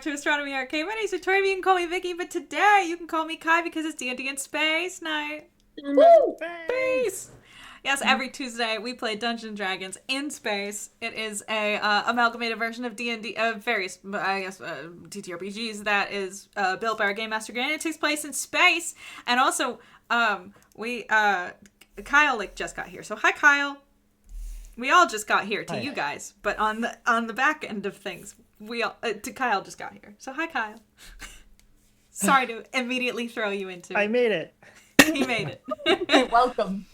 back to Astronomy Arcade. My name's Victoria, you can call me Vicky, but today you can call me Kai because it's D&D in Space Night. Woo! Space! Yes, every Tuesday we play Dungeons & Dragons in space. It is a amalgamated version of D&D, of various, ttrpgs that is built by our Game Master Grant. It takes place in space, and also, Kyle, just got here. So, hi, Kyle. We all just got here to you guys, but on the back end of things, Kyle just got here. So, hi, Kyle. Sorry to immediately throw you into. I made it. He made it. Welcome.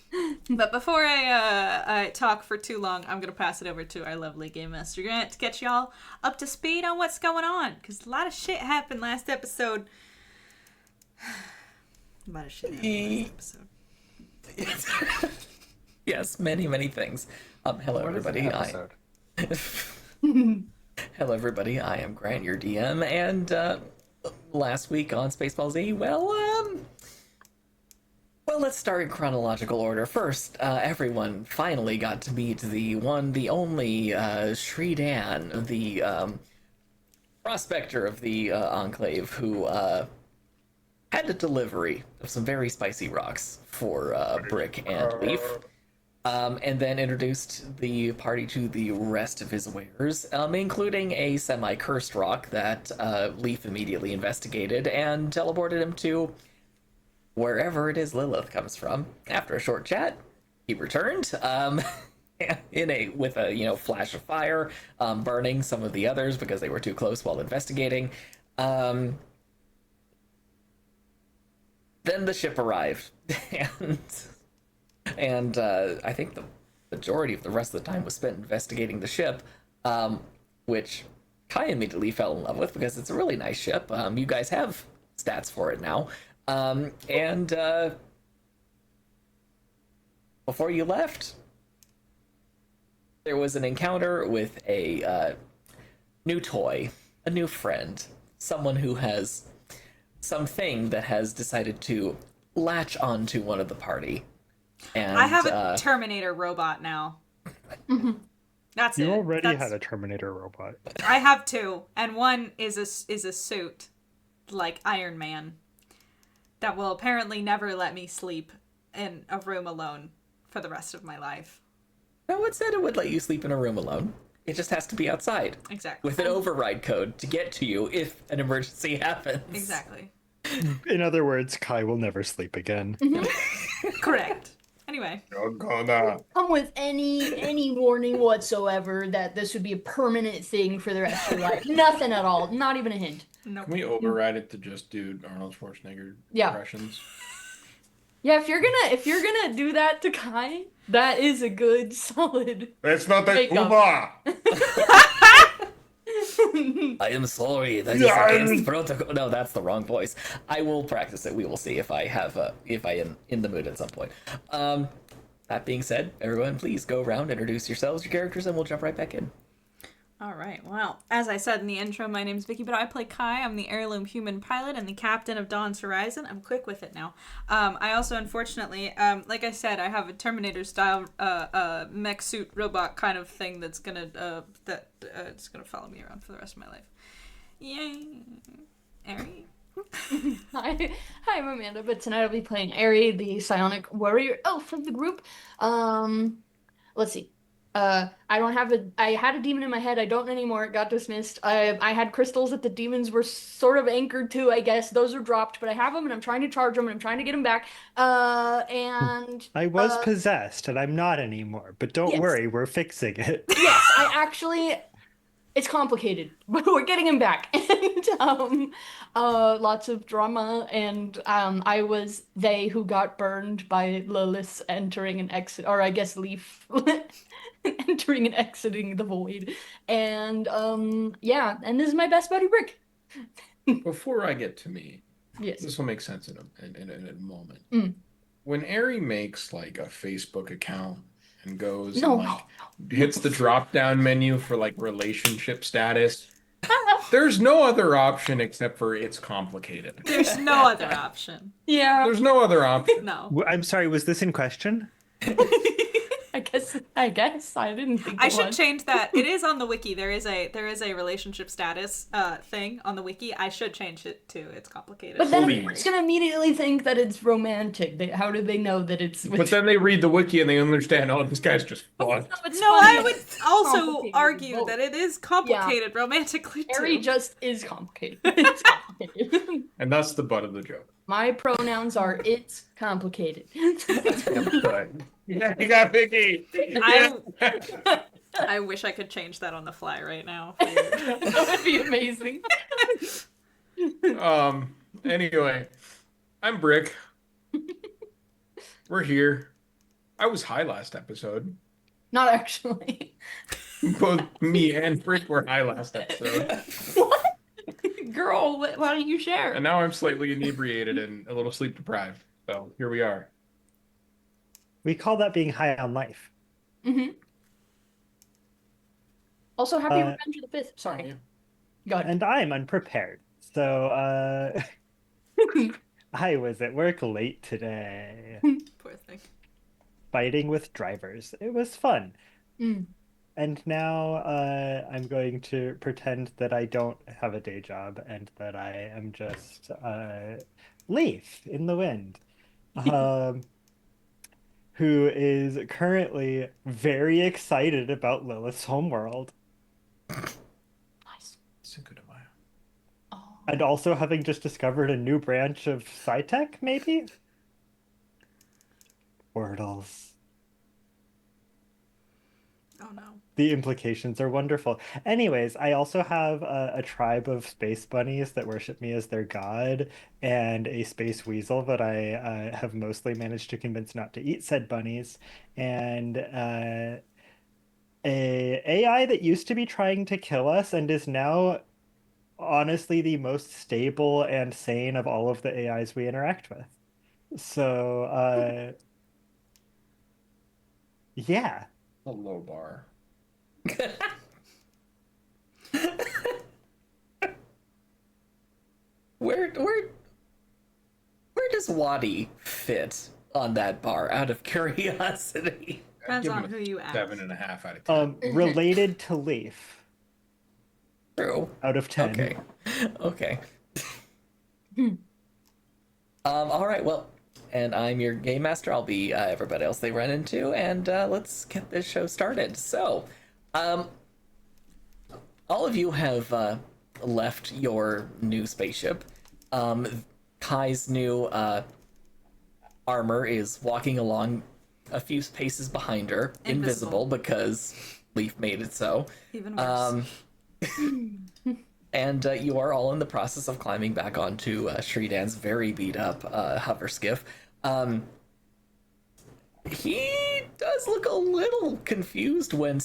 But before I talk for too long, I'm going to pass it over to our lovely Game Master Grant to get y'all up to speed on what's going on. Because a lot of shit happened last episode. Yes, many things. Hello, everybody. Hello, everybody. I am Grant, your DM, and last week on Spaceball Z, well, let's start in chronological order. First, everyone finally got to meet the one, the only Shridan, the prospector of the Enclave, who had a delivery of some very spicy rocks for Brick and Leaf. And then introduced the party to the rest of his wares, including a semi-cursed rock that Leaf immediately investigated and teleported him to wherever it is Lilith comes from. After a short chat, he returned with a flash of fire, burning some of the others because they were too close while investigating. Then the ship arrived, and I think the majority of the rest of the time was spent investigating the ship, which Kai immediately fell in love with because it's a really nice ship. You guys have stats for it now. And before you left, there was an encounter with a new toy, a new friend, someone who has something that has decided to latch onto one of the party. And I have a Terminator robot now. That's You it. already had a Terminator robot. I have two, and one is a suit, like Iron Man, that will apparently never let me sleep in a room alone for the rest of my life. No one said it would let you sleep in a room alone. It just has to be outside. Exactly. With an override code to get to you if an emergency happens. Exactly. In other words, Kai will never sleep again. Correct. Anyway. You're gonna come with any warning whatsoever that this would be a permanent thing for the rest of your life. Nothing at all. Not even a hint. Nope. Can we override it to just do Arnold Schwarzenegger impressions? Yeah, if you're gonna do that to Kai, that is a good solid. It's not the makeup. I am sorry, that is against protocol. No, that's the wrong voice. I will practice it. We will see if I am in the mood at some point. That being said, everyone, please go around, introduce yourselves, your characters, and we'll jump right back in. All right. Well, as I said in the intro, my name's Vicky, but I play Kai. I'm the heirloom human pilot and the captain of Dawn's Horizon. I'm quick with it now. I also, unfortunately, like I said, I have a Terminator-style mech suit robot kind of thing that's gonna it's gonna follow me around for the rest of my life. Yay, Ari. Hi, I'm Amanda, but tonight I'll be playing Ari, the psionic warrior elf of the group. Let's see. I had a demon in my head. I don't anymore. It got dismissed. I had crystals that the demons were sort of anchored to, I guess. Those are dropped, but I have them and I'm trying to charge them and I'm trying to get them back. And I was possessed and I'm not anymore, but don't worry, we're fixing it. Yes, it's complicated, but we're getting him back. And lots of drama, and I was they who got burned by Lilith entering and exit, or I guess Leaf entering and exiting the void. And and this is my best buddy Brick. Before I get to me, Yes. this will make sense in a moment. When Ari makes like a Facebook account and goes hits the drop down menu for like relationship status, there's no other option except for it's complicated. There's no other option. Yeah. There's no other option. No. I'm sorry, was this in question? I guess. I didn't think I it should was. change that. It is on the wiki. There is a relationship status thing on the wiki. I should change it to it's complicated. But then Please. everyone's gonna immediately think that it's romantic. How do they know that it's? But then they read the wiki and they understand, oh, this guy's just fucked. it's No, funny. I would also Complicated argue both. that it is complicated romantically too. Harry just is complicated. It's complicated. And that's the butt of the joke. My pronouns are it's complicated. Yeah, you got Vicky. I wish I could change that on the fly right now. That would be amazing. Anyway, I'm Brick. We're here. I was high last episode. Not actually. Both me and Brick were high last episode. What? Girl, why don't you share? And now I'm slightly inebriated and a little sleep deprived. So here we are. We call that being high on life. Mm-hmm. Also, happy Revenge of the 5th. Sorry. Go ahead. And I'm unprepared. So, I was at work late today, Poor thing. fighting with drivers. It was fun. Mm. And now I'm going to pretend that I don't have a day job and that I am just Leaf in the wind, who is currently very excited about Lilith's homeworld. Nice. Cinco de Mayo. Oh. And also having just discovered a new branch of SciTech, maybe? Portals. Oh no. The implications are wonderful. Anyways, I also have a tribe of space bunnies that worship me as their god, and a space weasel that I have mostly managed to convince not to eat said bunnies, and a AI that used to be trying to kill us and is now honestly the most stable and sane of all of the AIs we interact with. So, yeah. A low bar. Where does Wadi fit on that bar, out of curiosity? I'd Depends give on him who you ask. 7.5 out of 10. Related to Leaf, True. out of 10. Okay. Okay. All right, well, and I'm your game master. I'll be everybody else they run into, and let's get this show started. So, all of you have left your new spaceship. Kai's new armor is walking along a few paces behind her, invisible because Leaf made it so. Even worse. And you are all in the process of climbing back onto Shridan's very beat up hover skiff. He does look a little confused when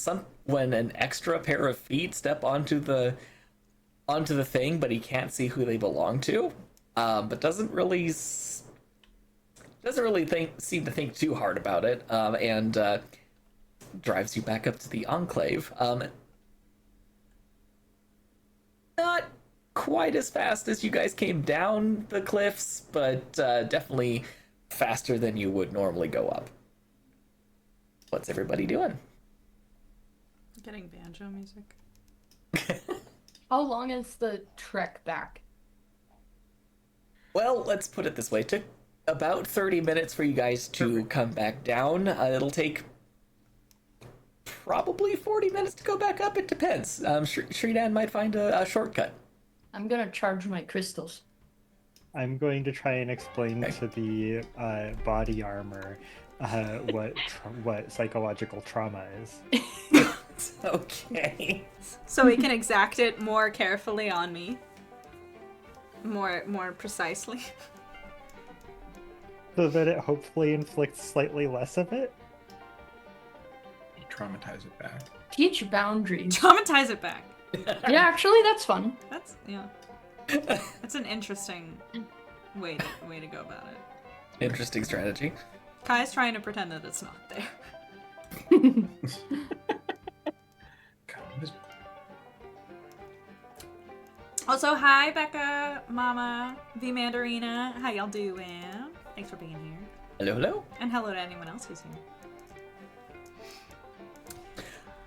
an extra pair of feet step onto the thing, but he can't see who they belong to. But doesn't really seem to think too hard about it, and drives you back up to the Enclave. Not quite as fast as you guys came down the cliffs, but definitely faster than you would normally go up. What's everybody doing? Getting banjo music. How long is the trek back? Well, let's put it this way. It took about 30 minutes for you guys to come back down. It'll take probably 40 minutes to go back up. It depends. Shridan might find a shortcut. I'm gonna charge my crystals. I'm going to try and explain to the body armor what psychological trauma is. Okay. So we can exact it more carefully on me. More precisely. So that it hopefully inflicts slightly less of it? Traumatize it back. Teach boundaries. Traumatize it back. Yeah, actually, that's fun. That's That's an interesting way to go about it. Interesting strategy. Kai's trying to pretend that it's not there. Also, hi Becca, Mama, V Mandarina. How y'all doing? Thanks for being here. Hello, hello. And hello to anyone else who's here.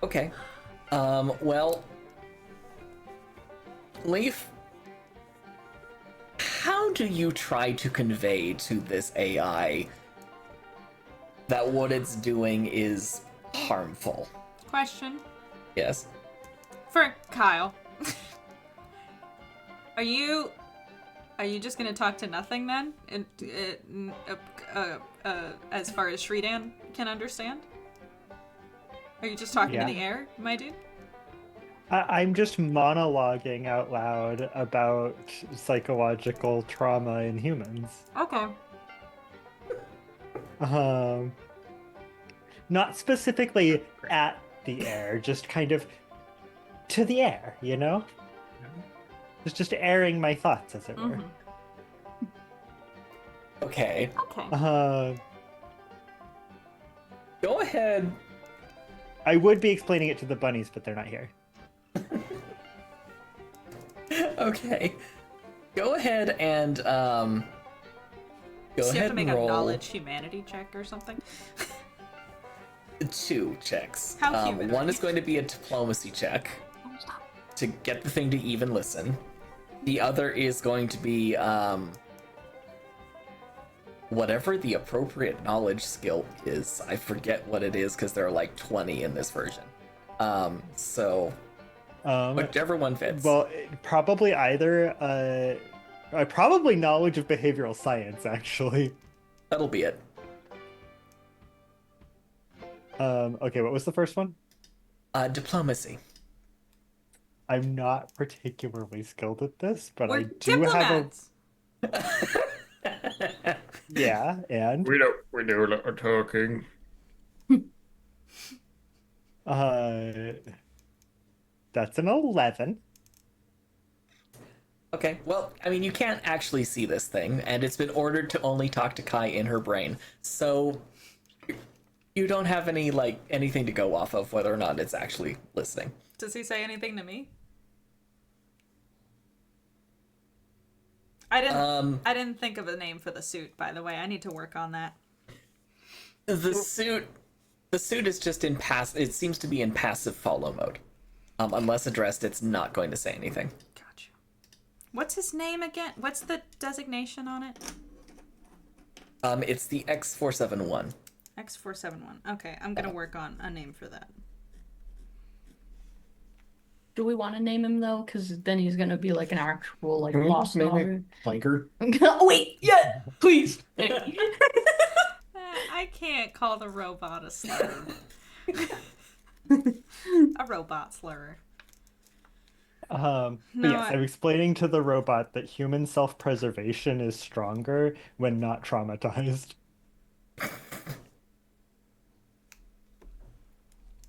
Okay. Well, Leaf, how do you try to convey to this AI that what it's doing is harmful? Question Yes. for Kyle. Are you just gonna talk to nothing then? As far as Shridan can understand? Are you just talking to the air, my dude? I'm just monologuing out loud about psychological trauma in humans. Okay. Not specifically at the air, just kind of to the air, you know? Just airing my thoughts, as it were. Okay. Okay. Go ahead. I would be explaining it to the bunnies, but they're not here. Okay. Go ahead and So you have to make roll a knowledge humanity check or something. 2 checks. How human one are is you? going to be a diplomacy check to get the thing to even listen. The other is going to be whatever the appropriate knowledge skill is. I forget what it is because there are like 20 in this version. So whichever one fits. Well, probably either. Probably knowledge of behavioral science, actually. That'll be it. Okay, what was the first one? Diplomacy. I'm not particularly skilled at this, but We're I do diplomats. have yeah, and We do a lot of talking. that's an 11. Okay, well, I mean, you can't actually see this thing, and it's been ordered to only talk to Kai in her brain, so you don't have anything to go off of whether or not it's actually listening. Does he say anything to me? I didn't think of a name for the suit, by the way. I need to work on that. The suit is just in it seems to be in passive follow mode. Unless addressed, it's not going to say anything. Gotcha. What's his name again? What's the designation on it? It's the X471. X471. Okay, I'm gonna work on a name for that. Do we want to name him though? Because then he's gonna be like an actual like Can we lost just name dog. it Flanker? Oh wait, yeah, please. I can't call the robot a slur. A robot slur. But No, yes, I'm explaining to the robot that human self-preservation is stronger when not traumatized.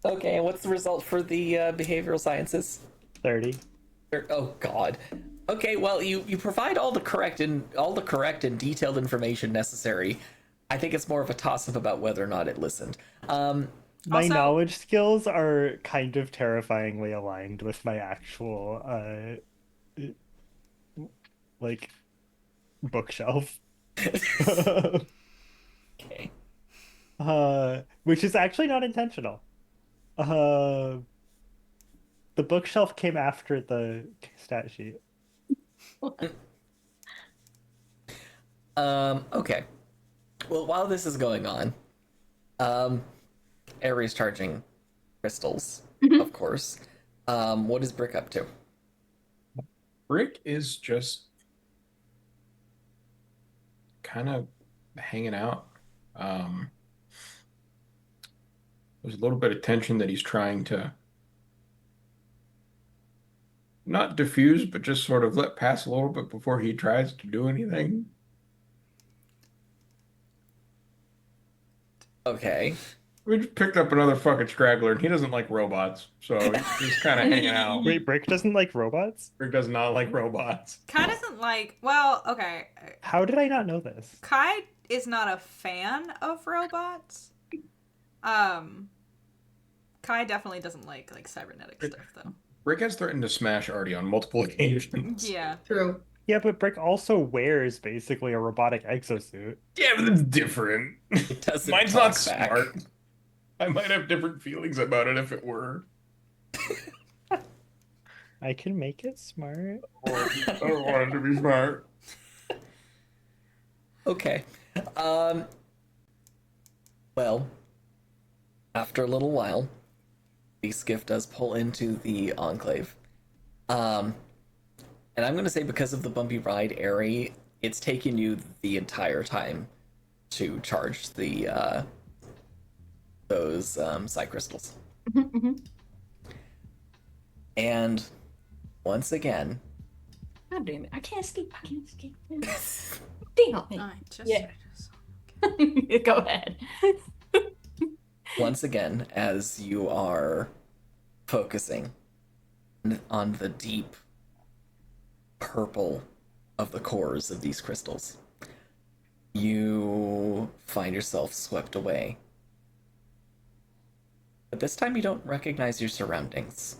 Okay, and what's the result for the behavioral sciences? 30. Oh God. Okay, well, you provide all the correct and detailed information necessary. I think it's more of a toss-up about whether or not it listened. My Also- knowledge skills are kind of terrifyingly aligned with my actual like bookshelf. Okay. Which is actually not intentional. The bookshelf came after the stat sheet. Okay. Well, while this is going on, Ares charging crystals, of course. What is Brick up to? Brick is just kind of hanging out. There's a little bit of tension that he's trying to not diffuse, but just sort of let pass a little bit before he tries to do anything. Okay. We just picked up another fucking straggler, and he doesn't like robots, so he's kind of hanging out. Wait, Brick doesn't like robots? Brick does not like robots. Kai doesn't like. Well, okay. How did I not know this? Kai is not a fan of robots. Kai definitely doesn't like cybernetic stuff though. Brick has threatened to smash Artie on multiple occasions. Yeah. True. Yeah, but Brick also wears basically a robotic exosuit. Yeah, but it's different. It doesn't Mine's talk not back. smart. I might have different feelings about it if it were. I can make it smart. I don't want it to be smart. Okay. Well, after a little while, the skiff does pull into the enclave. And I'm going to say because of the bumpy ride area, it's taken you the entire time to charge the those psi crystals. And once again, God damn it! I can't escape. I can't escape. Damn it! I just Yeah. I Go ahead. once again, as you are focusing on the deep purple of the cores of these crystals, you find yourself swept away. But this time you don't recognize your surroundings.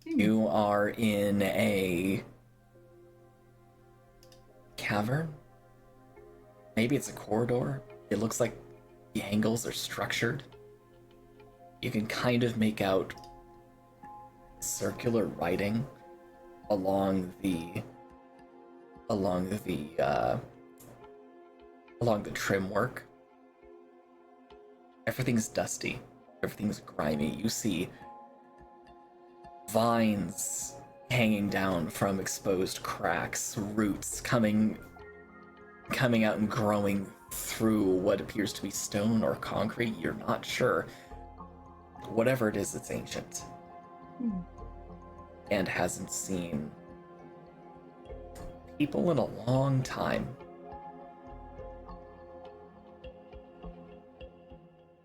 You are in a cavern. Maybe it's a corridor. It looks like the angles are structured. You can kind of make out circular writing along the trim work. Everything's dusty. Everything's grimy. You see vines hanging down from exposed cracks, roots coming out and growing through what appears to be stone or concrete. You're not sure. Whatever it is, it's ancient. And hasn't seen people in a long time.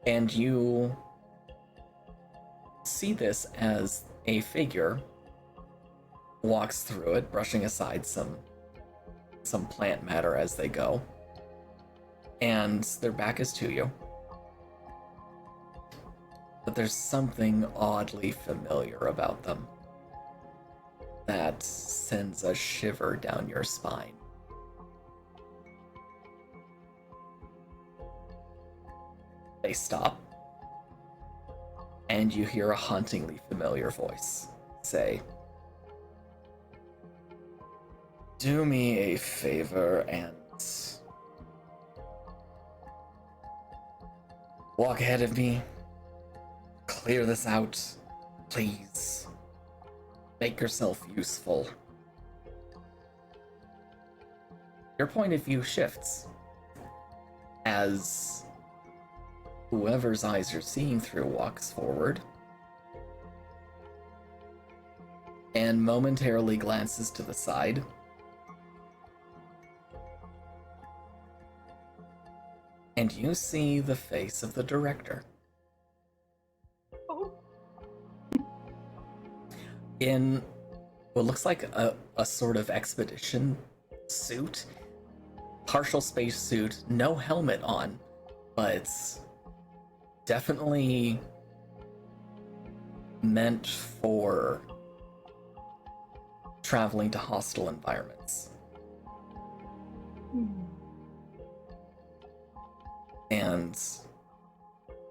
And you see this as a figure walks through it, brushing aside some plant matter as they go. And their back is to you. But there's something oddly familiar about them that sends a shiver down your spine. They stop, and you hear a hauntingly familiar voice say, "Do me a favor and walk ahead of me. Clear this out, please. Make yourself useful." Your point of view shifts as whoever's eyes you're seeing through walks forward and momentarily glances to the side. And you see the face of the director. In what looks like a sort of expedition suit, partial space suit, no helmet on, but definitely meant for traveling to hostile environments. And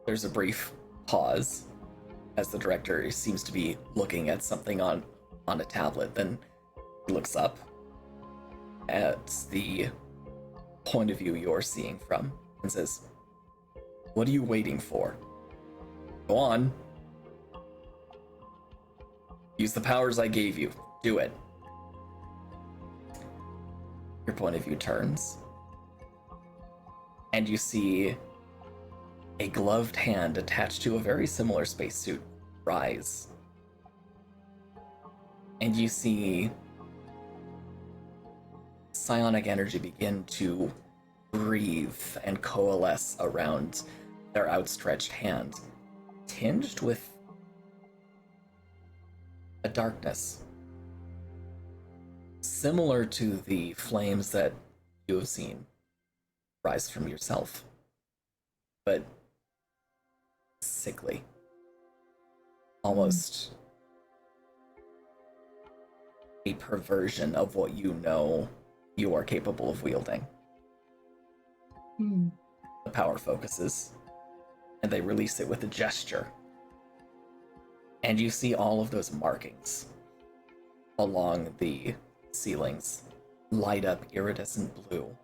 there's a brief pause as the director seems to be looking at something on a tablet, then he looks up at the point of view you're seeing from and says, "What are you waiting for? Go on. Use the powers I gave you. Do it." Your point of view turns, and you see a gloved hand attached to a very similar spacesuit rise. And you see psionic energy begin to breathe and coalesce around their outstretched hand, tinged with a darkness similar to the flames that you have seen rise from yourself, but sickly, almost a perversion of what you know you are capable of wielding. The power focuses, and they release it with a gesture. And you see all of those markings along the ceilings light up iridescent blue.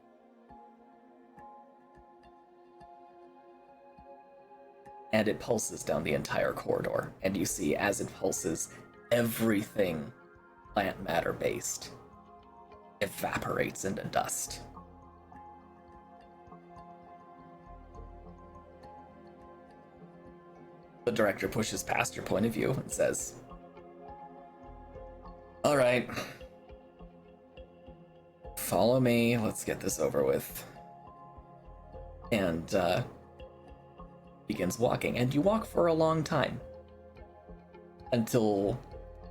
And it pulses down the entire corridor, and you see as it pulses, everything plant matter based evaporates into dust. The director pushes past your point of view and says, "All right, follow me, let's get this over with." And begins walking, and you walk for a long time until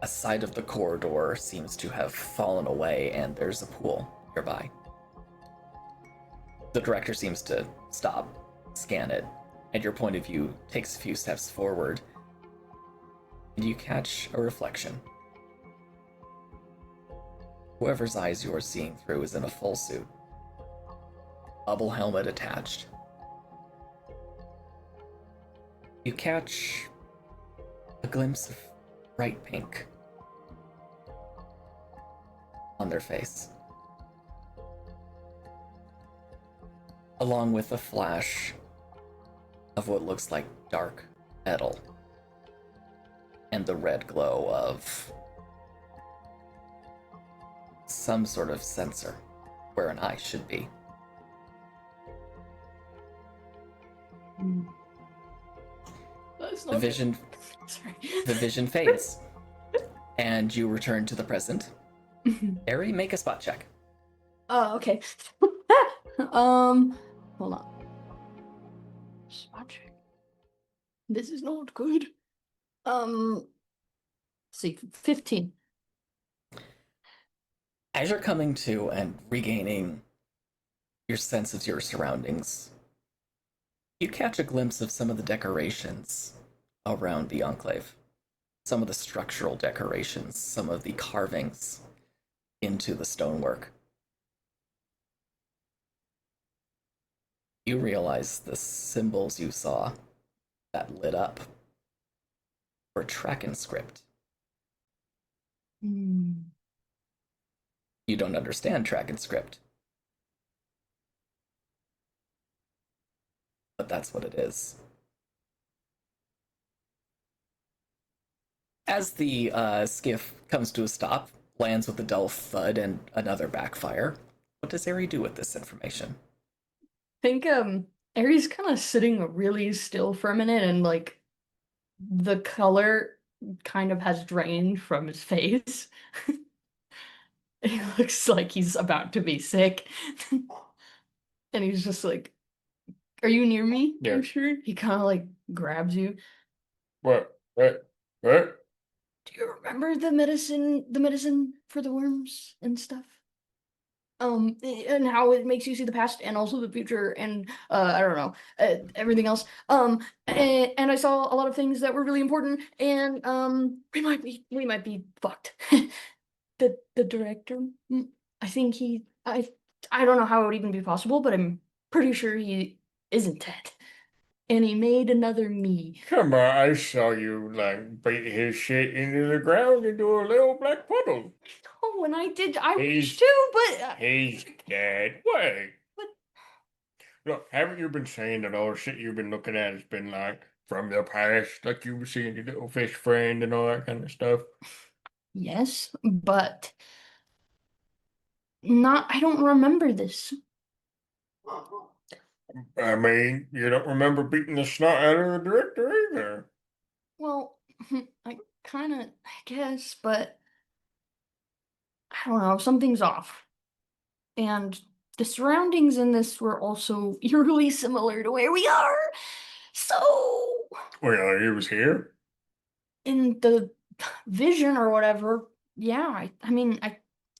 a side of the corridor seems to have fallen away and there's a pool nearby. The director seems to stop, scan it, and your point of view takes a few steps forward, and you catch a reflection. Whoever's eyes you're seeing through is in a full suit, bubble helmet attached. You catch a glimpse of bright pink on their face, along with a flash of what looks like dark metal and the red glow of some sort of sensor where an eye should be. That's The not vision, Sorry. the vision fades, and you return to the present. Ari, make a spot check. Oh, okay. Hold on. Spot check. This is not good. Let's see, 15. As you're coming to and regaining your sense of your surroundings, you catch a glimpse of some of the decorations around the Enclave. Some of the structural decorations, some of the carvings into the stonework. You realize the symbols you saw that lit up were Traken script. You don't understand Traken script, but that's what it is. As the skiff comes to a stop, lands with a dull thud and another backfire, what does Ari do with this information? I think Aries kind of sitting really still for a minute, and like the color kind of has drained from his face. He looks like he's about to be sick. And he's just like, "Are you near me?" Yeah. I'm sure. He kind of like grabs you. What? Do you remember the medicine for the worms and stuff? And how it makes you see the past and also the future, and I don't know, everything else. And I saw a lot of things that were really important, and we might be fucked. The director, I think I don't know how it would even be possible, but I'm pretty sure he isn't dead. And he made another me. Come on, I saw you like beat his shit into the ground into a little black puddle. Oh, and I He's- wish too, but He's dead. Wait. What? Look, haven't you been saying that all the shit you've been looking at has been like from the past, like you were seeing your little fish friend and all that kind of stuff? yes, but I don't remember this. I mean, you don't remember beating the snot out of the director either. Well, I guess, but I don't know, something's off. And the surroundings in this were also eerily similar to where we are. So, Well, he was here. in the vision or whatever, yeah, I mean,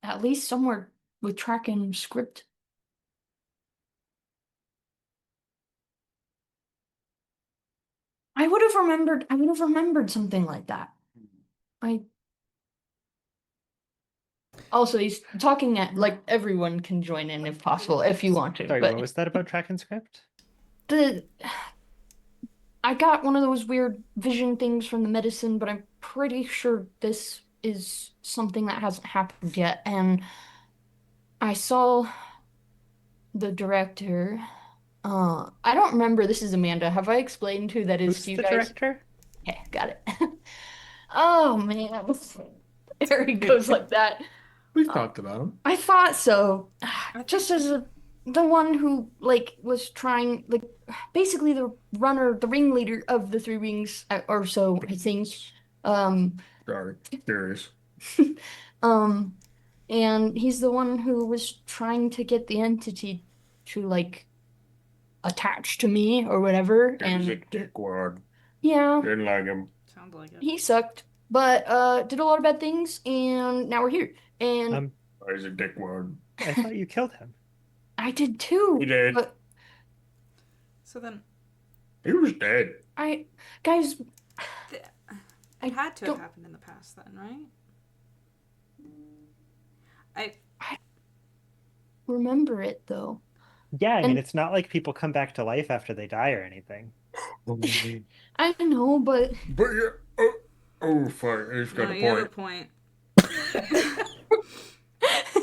at least somewhere with tracking script. I would have remembered something like that. Also, he's talking at like everyone can join in if possible, if you want to. Sorry, but what was that about track and script? I got one of those weird vision things from the medicine, but I'm pretty sure this is something that hasn't happened yet. And I saw the director. I don't remember. This is Amanda. Have I explained who that is Who's to you the guys? director? Okay, got it. Oh man, there he goes like that. We've talked about him. I thought so. Just as the one who like was trying like basically the runner, the ringleader of the Three Rings or so I think. Um, Sorry, curious. um, and he's the one who was trying to get the entity to like attach to me or whatever. He's a And dickwad. yeah, Didn't like him. Sounds like it. he sucked, but did a lot of bad things, and now we're here. And He's a dickwad. I thought you killed him. I did too. He did. But So then, He was dead. guys, it had to have don't- happened in the past then, right? remember it though. Yeah, I mean, And- it's not like people come back to life after they die or anything. I know, but But yeah. Oh, fuck. He's got No, a you have a point. point.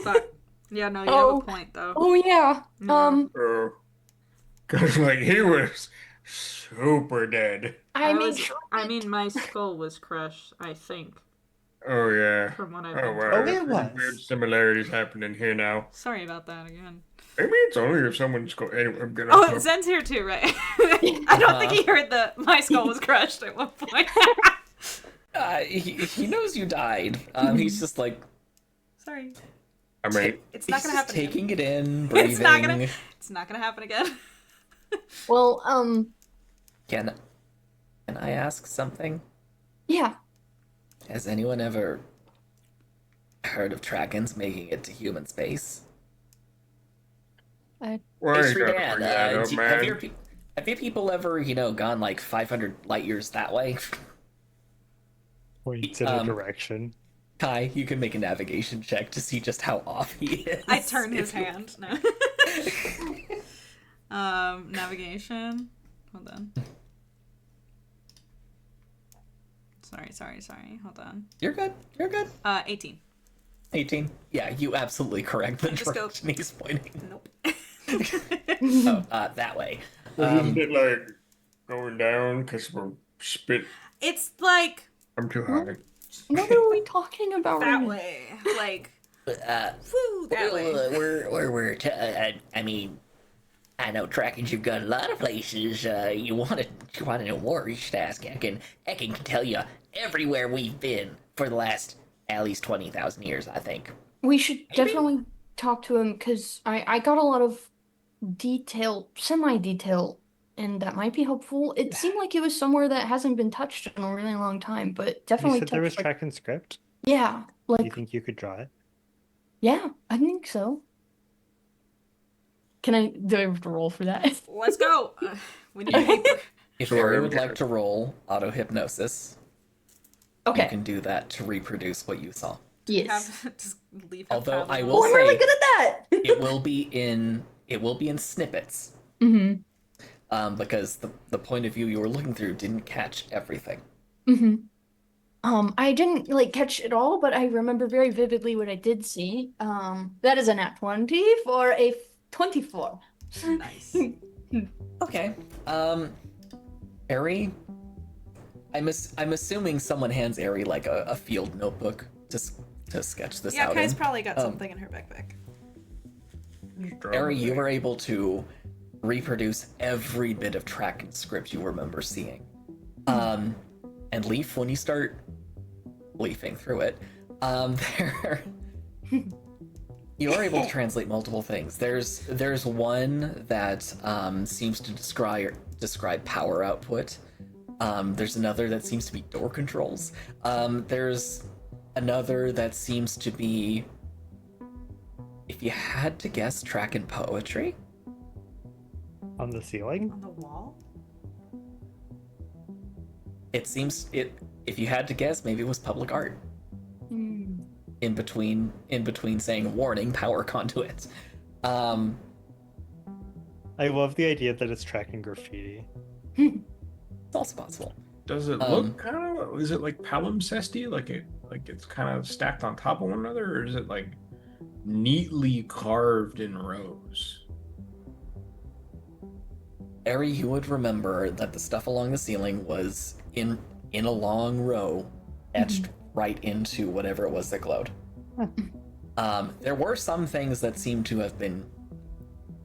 Fuck. Yeah, no, you Oh. have a point though. oh yeah. No. Because, like, he was super dead. I made was- sure. I mean, my skull was crushed, I think, Oh, yeah. from what I've Oh, been wow. Oh, told. it There's was. weird similarities happening here now. Sorry about that again. Maybe it's only if someone's go. Anyway, I'm gonna. Oh, Zen's here too, right? I don't think he heard that my skull was crushed at one point. He knows you died. He's just like, Sorry. I mean, It's not he's gonna just happen taking again. it in, breathing. It's not gonna happen again. Well, Can I ask something? yeah. Has anyone ever heard of dragons making it to human space? why Hey, you gotta Shredan, bring that up, man? have you people ever, gone like 500 light years that way? Points in a direction. Kai, you can make a navigation check to see just how off he is. I turn his If you- hand. No. Navigation. Hold on. Sorry. Hold on. You're good. 18. 18. Yeah, you absolutely correct the Just go- direction he's pointing. Nope. That way. Isn't it like going down because we're spit? It's like I'm too high. What are we talking about? that right way. Like, Uh, woo, that way. I mean, I know trackings. You've got a lot of places. You want to know more? You should ask. I can tell you everywhere we've been for the last at least 20,000 years. I think. We should definitely talk to him because I got a lot of detail, semi-detail, and that might be helpful. It seemed like it was somewhere that hasn't been touched in a really long time, but You definitely said there was touched, like- track and script. yeah, Do you like think you could draw it? yeah, I think so. Do I have to roll for that? Let's go. We need paper. If Sure, Ari would yeah. like to roll auto hypnosis, you Okay. can do that to reproduce what you saw. Yes. Just leave. Although I Oh, will I'm really say good at that. it will be in snippets. Mm-hmm. Because the point of view you were looking through didn't catch everything. Mm-hmm. I didn't like catch it all, but I remember very vividly what I did see. That is a nat 20 for a 24. Nice. Okay. Ari, I'm assuming someone hands Ari like a field notebook to sketch this Yeah, out Kai's in. probably got something in her backpack. Ari, you were able to reproduce every bit of track and script you remember seeing. And Leaf, when you start leafing through it, there you are able to translate multiple things. There's one that seems to describe power output. There's another that seems to be door controls. There's another that seems to be, if you had to guess, track and poetry. On the ceiling? On the wall? It seems if you had to guess, maybe it was public art. Hmm. In between saying warning, power conduit. I love the idea that it's tracking graffiti. It's also possible. Does it look kind of? Is it like palimpsesty? Like it's kind of stacked on top of one another, or is it like neatly carved in rows? Ari, you would remember that the stuff along the ceiling was in a long row, etched right into whatever it was that glowed. There were some things that seemed to have been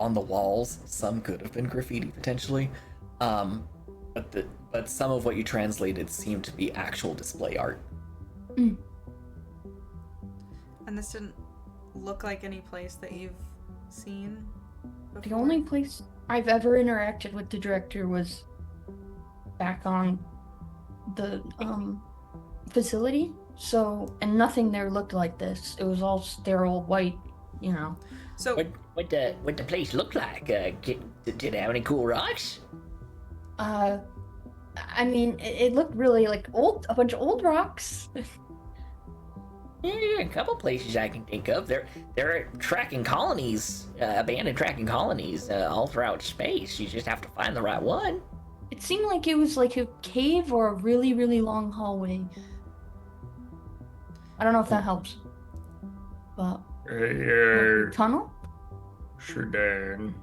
on the walls. Some could have been graffiti potentially, but some of what you translated seemed to be actual display art. And this didn't look like any place that you've seen before? The only place I've ever interacted with the director was back on the facility. So, and nothing there looked like this. It was all sterile white, you know. So What the place look like? Did it have any cool rocks? I mean, it looked really like a bunch of old rocks. Yeah, a couple places I can think of. They're tracking colonies, abandoned tracking colonies, all throughout space. You just have to find the right one. It seemed like it was like a cave or a really, really long hallway. I don't know if that helps. But Hey, tunnel? Sudan.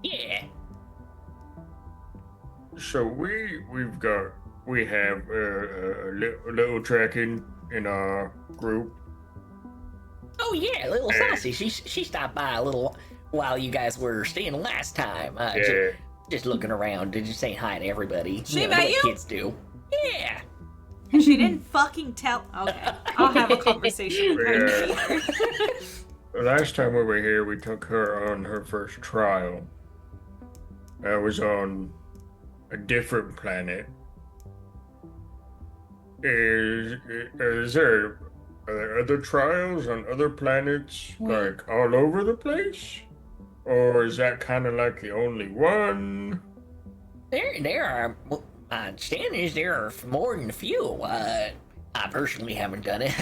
Yeah. So we have a little tracking in our group. Oh yeah, little Saucy. She stopped by a little while you guys were staying last time. Yeah. Just looking around, just saying hi to everybody. She know, met what you? kids do. Yeah. and she didn't fucking tell. Okay, I'll have a conversation with her. Yeah. The last time we were here, we took her on her first trial. That was on a different planet. Are there other trials on other planets, like all over the place? Or is that kind of like the only one? There are. My understanding is there are more than a few. I personally haven't done it.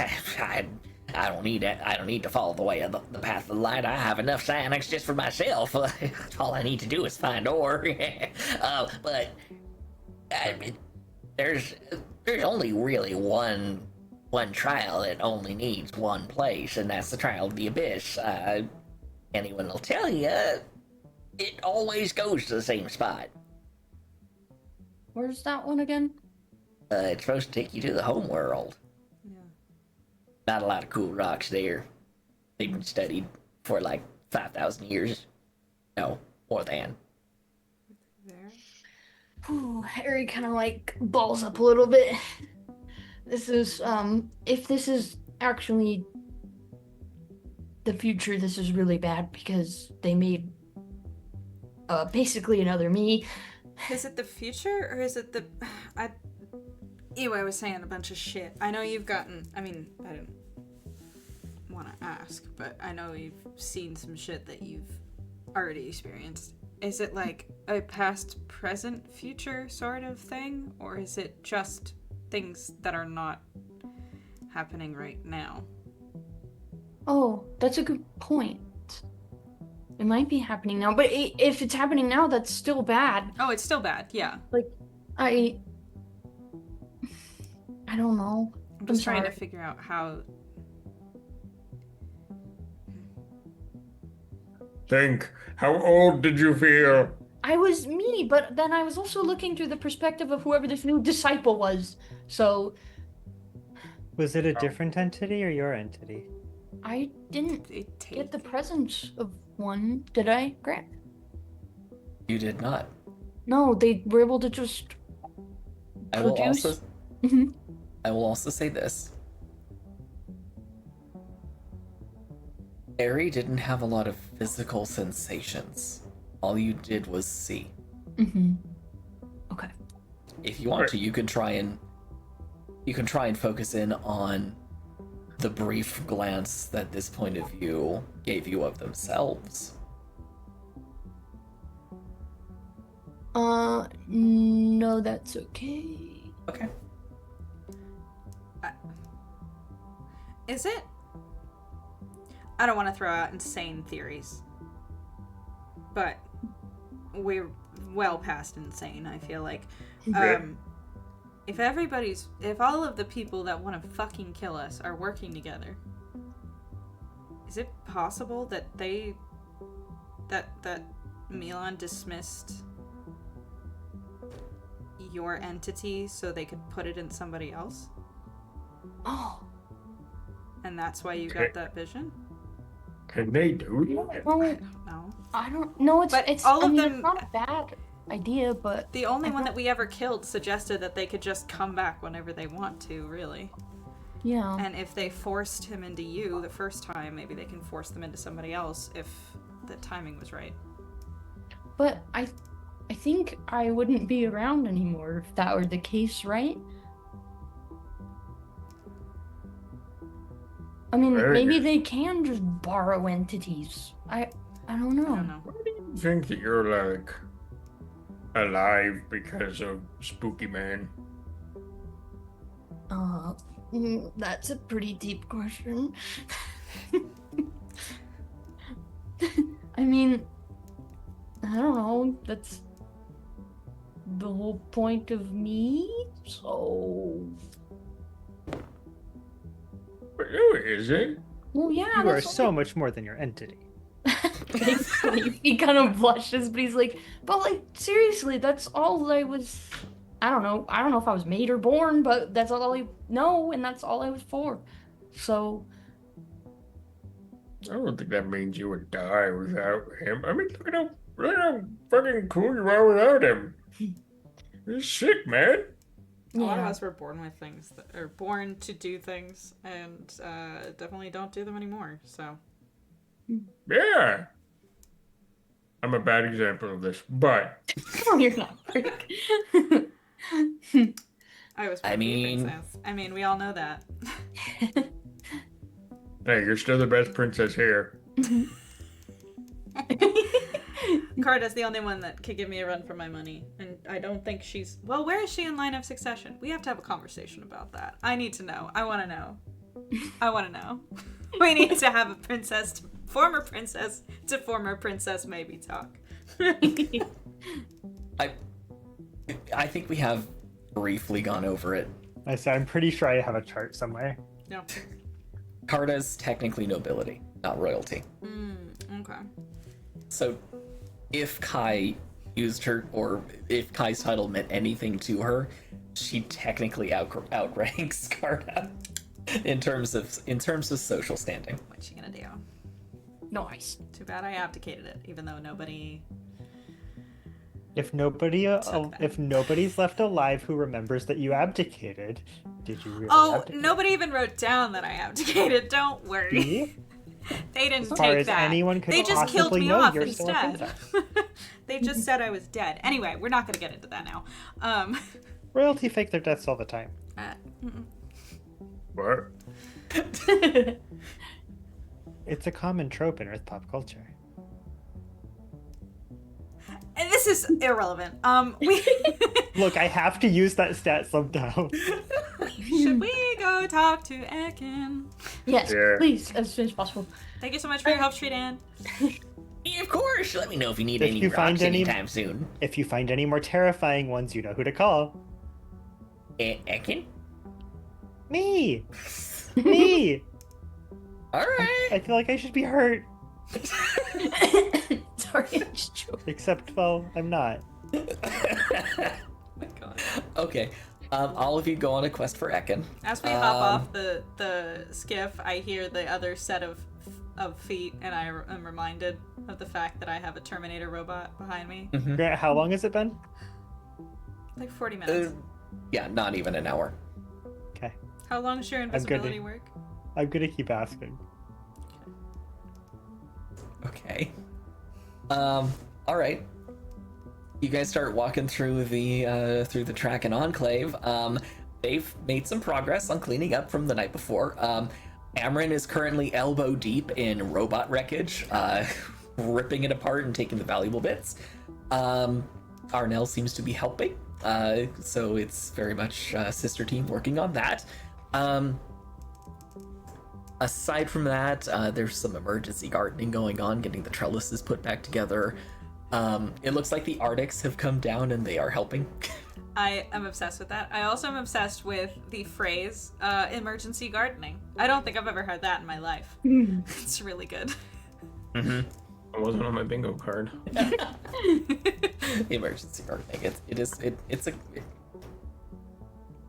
I don't need it. I don't need to follow the way of the path of the light. I have enough psionics just for myself. All I need to do is find ore. But I mean, there's only really one trial that only needs one place, and that's the trial of the abyss. Anyone will tell you, it always goes to the same spot. Where's that one again? It's supposed to take you to the home world. Yeah. Not a lot of cool rocks there. They've been studied for like 5,000 years. No, more than. There. Ooh, Harry kind of like balls up a little bit. This is, if this is actually the future, this is really bad because they made, basically another me. Is it the future or is it the? Anyway, was saying a bunch of shit. I know you've gotten. I mean, I didn't want to ask, but I know you've seen some shit that you've already experienced. Is it like a past, present, future sort of thing, or is it just things that are not happening right now? Oh, that's a good point. It might be happening now, but if it's happening now, that's still bad. Oh, it's still bad. Yeah. Like, I don't know. I'm just trying to sorry. figure out how. Think, how old did you feel? I was me, but then I was also looking through the perspective of whoever this new disciple was. So Was it a different entity or your entity? I didn't It get the presence of one, did I, Grant? You did not. No, they were able to just I will produce. also Mhm. I will also say this. Ari didn't have a lot of physical sensations. All you did was see. Mhm. Okay. If you want to, you can try and focus in on the brief glance that this point of view gave you of themselves. No, that's okay. Okay. Is it? I don't want to throw out insane theories, but we're well past insane, I feel like. Okay. If all of the people that want to fucking kill us are working together, is it possible that that Milan dismissed your entity so they could put it in somebody else? Oh. And that's why you Okay. got that vision? Can they do that? Well, No. I don't know. But It's all I of mean, them- it's not a bad idea, but The only I one don't- that we ever killed suggested that they could just come back whenever they want to, really. yeah. And if they forced him into you the first time, maybe they can force them into somebody else if the timing was right. But I think I wouldn't be around anymore if that were the case, right? I mean, Very maybe good. they can just borrow entities. I don't know. I don't know. I think that you're like alive because of Spooky Man. That's a pretty deep question. I mean, I don't know. That's the whole point of me. So, But who is it? well, yeah. You are that's so much more than your entity. Basically, he kind of blushes, but he's like, but like seriously, that's all I was. I don't know if I was made or born, but that's all I know, and that's all I was for. So, I don't think that means you would die without him. I mean, look how fucking cool you are without him. He's sick, man. A lot of yeah. us were born with things, that are born to do things, and definitely don't do them anymore, so. Yeah. I'm a bad example of this, but No, you're not. Rick. I was I mean- princess. I mean, we all know that. hey, you're still the best princess here. Carda's the only one that could give me a run for my money, and I don't think she's... Well, where is she in line of succession? We have to have a conversation about that. I need to know. I want to know. I want to know. We need to have a former princess to former princess maybe talk. I think we have briefly gone over it. I said I'm pretty sure I have a chart somewhere. No. Carda's technically nobility, not royalty. Okay. So if Kai used her, or if Kai's title meant anything to her, she technically outranks Carda in terms of social standing. What's she gonna do? Nice. Too bad I abdicated it, even though nobody... If nobody, Took that. if nobody's left alive who remembers that you abdicated, did you really Oh, abdicate? nobody even wrote down that I abdicated. Don't worry. See? They didn't As far take as that. anyone could They just killed possibly me know, off you're still a instead. princess. They just said I was dead. Anyway, we're not gonna get into that now. Royalty fake their deaths all the time. Mm-mm. What? It's a common trope in Earth pop culture. And this is irrelevant. We Look, I have to use that stat sometime. should we go talk to Ekin? Yes, Yeah. please, as soon as possible. Thank you so much for your help, Street Ann. Yeah, of course. Let me know if you need If any you find rocks any- anytime soon. If you find any more terrifying ones, you know who to call. Ekin? Me! Me! Alright. I feel like I should be hurt. Sorry, I'm just joking. Except, well, I'm not. Oh my god. Okay, all of you go on a quest for Ekin. As we hop off the skiff, I hear the other set of feet, and I am reminded of the fact that I have a Terminator robot behind me. Grant, how long has it been? Like 40 minutes. Yeah, not even an hour. Okay. How long does your good. invisibility work? I'm gonna keep asking. Okay. All right. You guys start walking through the track and enclave. They've made some progress on cleaning up from the night before. Amryn is currently elbow deep in robot wreckage, ripping it apart and taking the valuable bits. Arnell seems to be helping, so it's very much sister team working on that. Aside from that, there's some emergency gardening going on, getting the trellises put back together, It looks like the Arctics have come down and they are helping. I am obsessed with that. I also am obsessed with the phrase emergency gardening. I don't think I've ever heard that in my life. It's really good. Mm-hmm. It wasn't on my bingo card. Emergency gardening.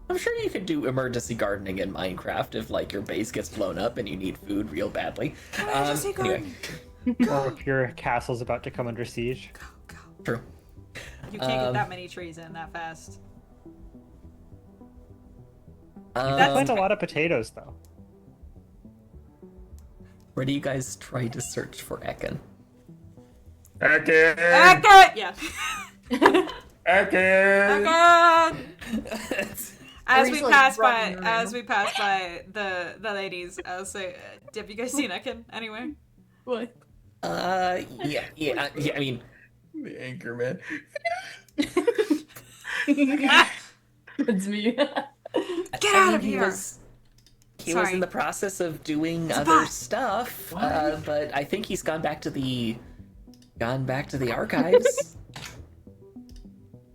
I'm sure you could do emergency gardening in Minecraft if like your base gets blown up and you need food real badly. Anyway. Or if your castle's about to come under siege. Go. True. You can't get that many trees in that fast. Plant a lot of potatoes, though. Where do you guys try to search for Ekin? Ekin! Yeah. Ekin! As Or we he's, like, pass running by the ladies, I'll say, have you guys seen Ekin anywhere? What? Yeah. I mean, The anchor man. It's me. Get out of here! He was Sorry. in the process of doing It's a other bot. stuff, but I think he's gone back to the archives.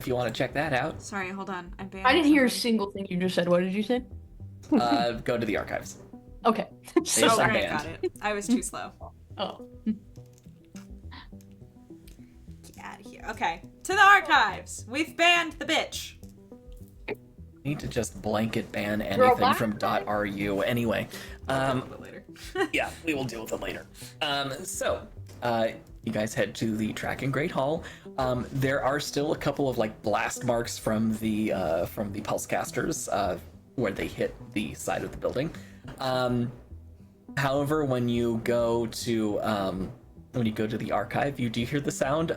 If you want to check that out, Sorry, hold on. I'm I didn't hear a single thing you just said. What did you say? go to the archives. Okay. Yes, Oh, I'm right, banned. got it. I was too slow. Oh. Get out of here. Okay, to the archives. We've banned the bitch. We need to just blanket ban Girl, anything what? from .ru anyway. A little bit later. Yeah, we will deal with it later. So, you guys head to the track and Great Hall. There are still a couple of like blast marks from the pulse casters where they hit the side of the building. However, when you go to the archive, you do hear the sound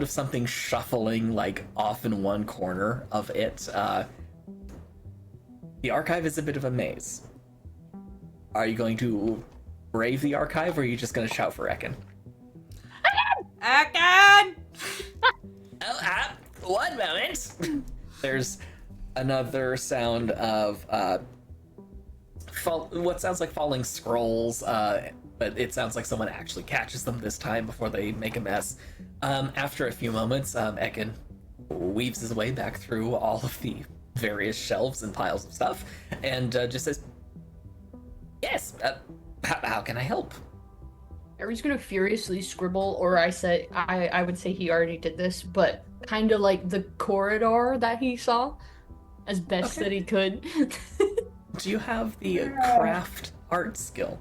of something shuffling like off in one corner of it. The archive is a bit of a maze. Are you going to brave the archive, or are you just going to shout for Ekin? Ekin! One moment. There's another sound of what sounds like falling scrolls, but it sounds like someone actually catches them this time before they make a mess. After a few moments, Ekin weaves his way back through all of the various shelves and piles of stuff, and just says, "Yes, how can I help?" Harry's gonna furiously scribble, or I would say he already did this, but kind of like the corridor that he saw, as best that he could. Do you have the craft art skill?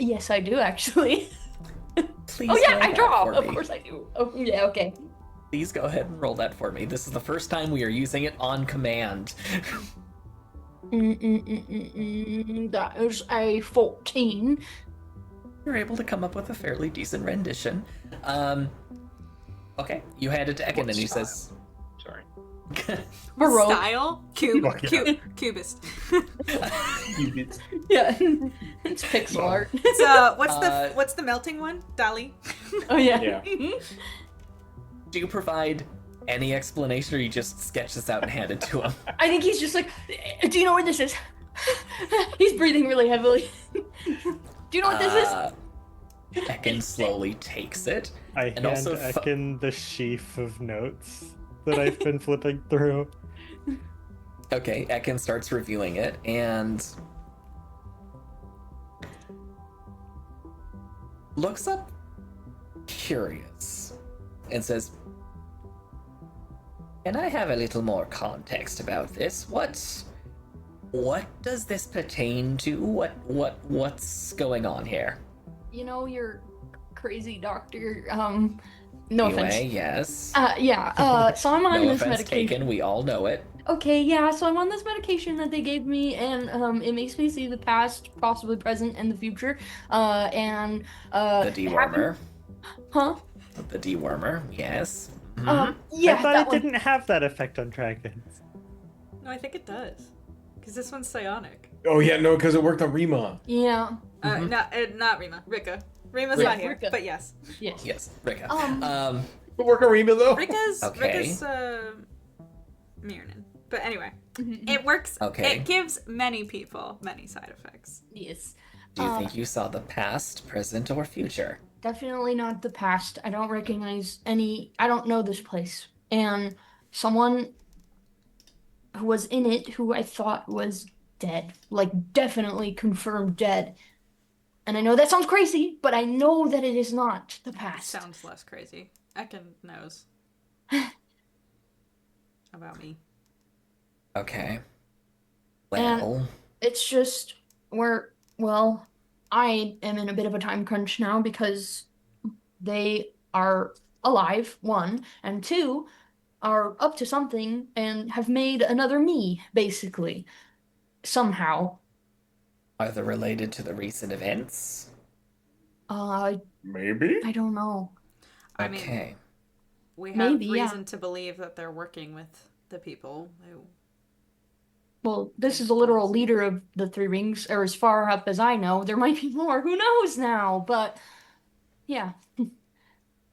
Yes, I do actually. Please. Oh yeah, roll I that draw. for Of me. course I do. Oh yeah, okay. Please go ahead and roll that for me. This is the first time we are using it on command. That is a 14. You're able to come up with a fairly decent rendition. Okay, you hand it to Ekin, and he says, Sorry. Baroque. Style? Cube. Fuck yeah. Cubist. Yeah, it's pixel art. So, what's the melting one? Dali? Oh yeah. Yeah. do you provide any explanation, or you just sketch this out and hand it to him? I think he's just like, do you know what this is? He's breathing really heavily. Do you know what this is? Ekin slowly takes it. I And hand also Ekin the sheaf of notes that I've been flipping through. Okay, Ekin starts reviewing it, and looks up curious and says, "Can I have a little more context about this? What does this pertain to? What's going on here?" You know, your crazy doctor. No Anyway, offense. yes. Yeah. So I'm on No this offense medication. taken, we all know it. Okay, yeah, so I'm on this medication that they gave me, and it makes me see the past, possibly present, and the future. The It dewormer. Huh? The dewormer, yes. Yeah, I thought that it one. didn't have that effect on dragons. No, I think it does. Because this one's psionic. Oh yeah, no, because it worked on Rima. Yeah. Not Rima. Rika. Rima's Rika. not here, Rika. but yes. Yes. Yes, Rika. It worked on Rima though. Rika's Okay. Mirnan. But anyway, it works. Okay. It gives many people many side effects. Yes. Do you think you saw the past, present, or future? Definitely not the past. I don't recognize any. I don't know this place. And someone who was in it who I thought was dead, like definitely confirmed dead. And I know that sounds crazy, but I know that it is not the It past. sounds less crazy. Ekin knows about me. Okay. And Well, it's just well, I am in a bit of a time crunch now because they are alive, one, and two, are up to something and have made another me, basically, somehow. are they related to the recent events? Uh, Maybe? I don't know. I mean, Okay. we Maybe, have yeah. reason to believe that they're working with the people who. Well, this is a Thank literal gods. leader of the Three Rings, or as far up as I know. There might be more. Who knows now? But yeah.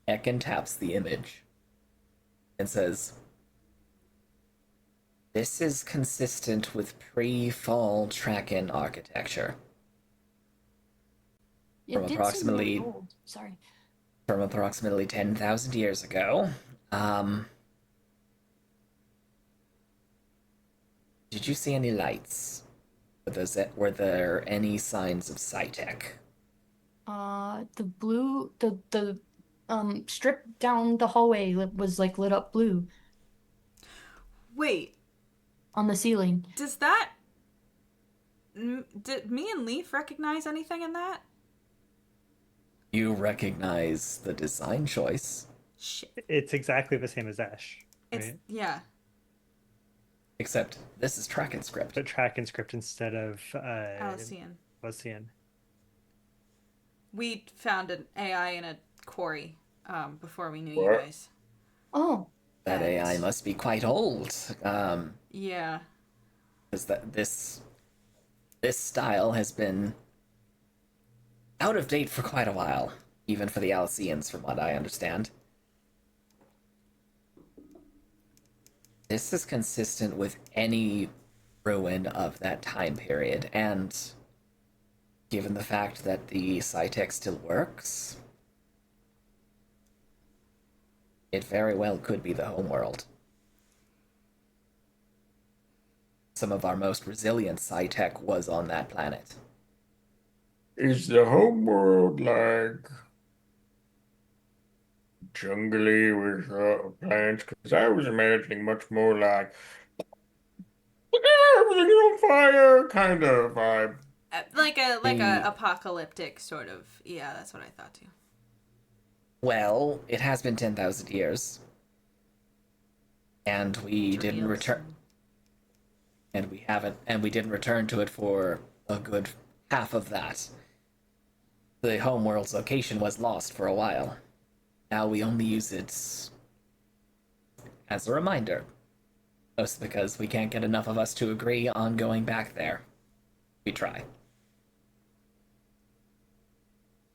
Ekin taps the image and says, "This is consistent with pre-fall Traken architecture from It did seem really approximately old. Sorry. 10,000 years ago. Um, did you see any lights? Were there any signs of Psytech? The blue, the strip down the hallway was like lit up blue Wait, on the ceiling. does that. Did me and Leaf recognize anything in that? You recognize the design choice, Shit. It's exactly the same as Ash, It's. right? Yeah. except this is Traken script. But track and script instead of Alcyon. Lucian. We found an AI in a quarry before we knew you What? guys. Oh, That And- AI must be quite old. Yeah. Because this style has been out of date for quite a while, even for the Alcyans, from what I understand. This is consistent with any ruin of that time period, and given the fact that the Psytech still works, it very well could be the homeworld. Some of our most resilient Psytech was on that planet. Is the homeworld like jungly with plants? Because I was imagining much more like everything's on fire kind of vibe. Like a The- apocalyptic sort of. Yeah, that's what I thought too. Well, it has been 10,000 years. And we didn't Reveal return. some- And we didn't return to it for a good half of that. The homeworld's location was lost for a while. Now we only use it as a reminder. Mostly because we can't get enough of us to agree on going back there. We try.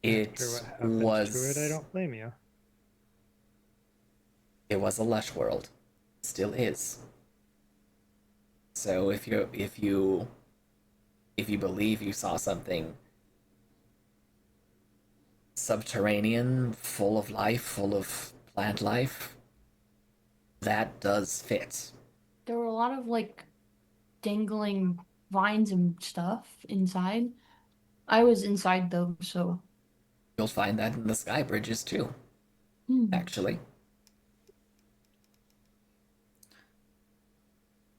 It After what happened was to it, I don't blame you. It was a lush world. Still is. So if you believe you saw something subterranean, full of life, full of plant life, that does fit. there were a lot of like dangling vines and stuff inside. I was inside though, so You'll find that in the sky bridges too, actually.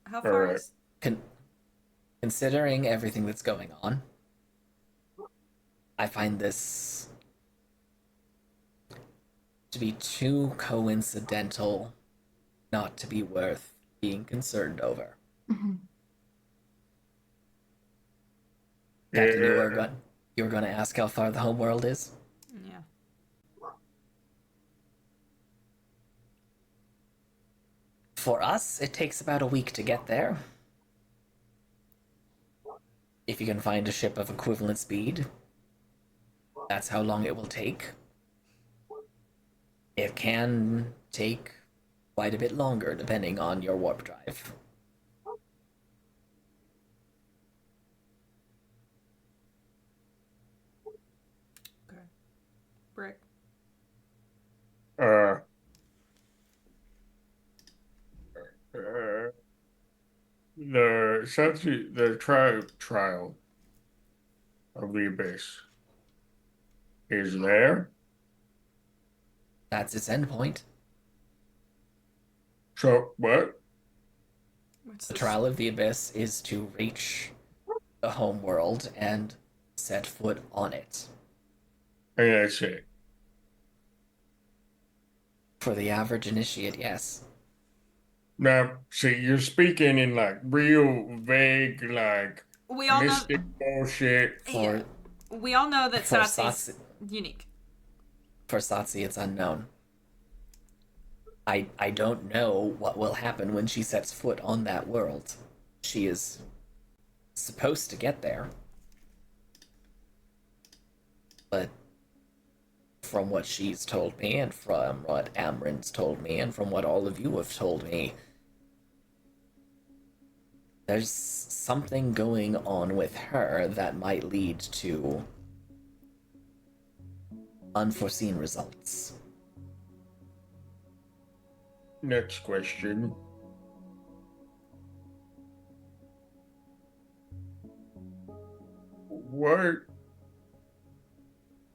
How All far right. is. Considering everything that's going on, I find this to be too coincidental not to be worth being concerned over. Captain, you were going to ask how far the homeworld is? Yeah. For us, it takes about a week to get there. If you can find a ship of equivalent speed, that's how long it will take. It can take quite a bit longer depending on your warp drive. Okay. Brick. the trial of the abyss is there. That's its endpoint. So what? What's The this? trial of the abyss is to reach the home world and set foot on it. And that's it. For the average initiate, yes. Now, see, you're speaking in like real vague, like We all know. mystic bullshit. Yeah. We all know that For Satsu's Satsu, unique. for Satsi, it's unknown. I don't know what will happen when she sets foot on that world. She is supposed to get there. But from what she's told me, and from what Amrin's told me, and from what all of you have told me, there's something going on with her that might lead to unforeseen results. Next question. What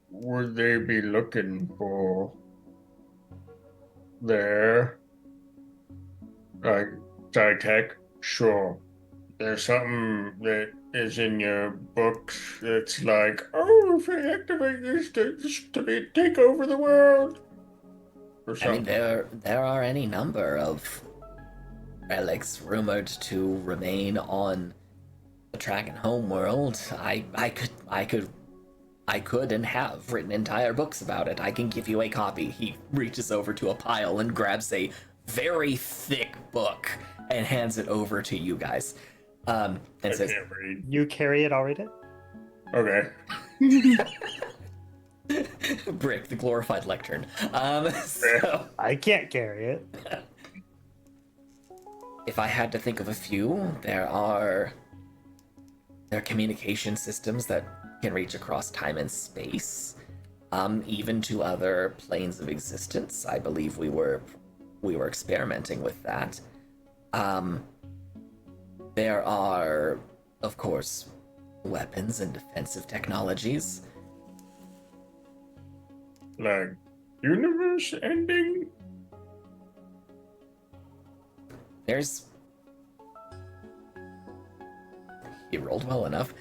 would they be looking for there? Like, tech? Sure. There's something that is in your books that's like, oh, if I activate this to take over the world. Or I mean, something. there are any number of relics rumored to remain on the Dragon homeworld. I could and have written entire books about it. I can give you a copy. He reaches over to a pile and grabs a very thick book and hands it over to you guys. And I says, can't read. You carry it, I'll read it. Okay. Brick, the glorified lectern. So, I can't carry it. if I had to think of a few, there are communication systems that can reach across time and space, even to other planes of existence. I believe we were experimenting with that. There are, of course, weapons and defensive technologies. Like, universe ending? There's... He rolled well enough.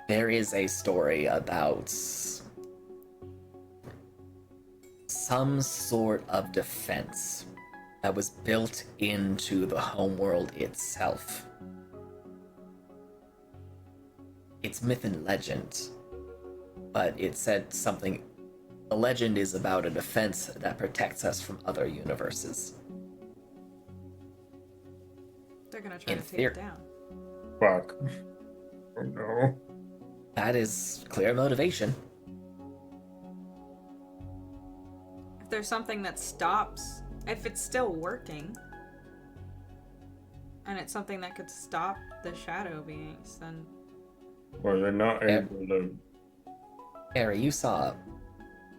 There is a story about some sort of defense that was built into the homeworld itself. It's myth and legend, but it said something. The legend is about a defense that protects us from other universes. They're gonna try In to take theory. it down. Fuck. Oh no. That is clear motivation. If there's something that stops, if it's still working, and it's something that could stop the shadow beings, then Well, they're not able to. Harry, you saw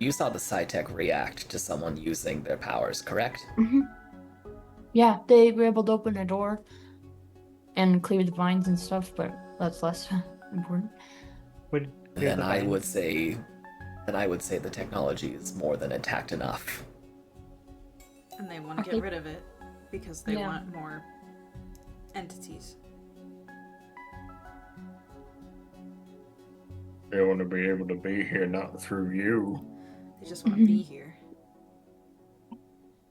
the Psytech react to someone using their powers, correct? Mm-hmm. Yeah, they were able to open a door and clear the vines and stuff, but that's less important. Would clear Then the I vines. would say the technology is more than intact enough. and they want to get rid of it because they want more entities. They want to be able to be here, not through you. They just want to be here.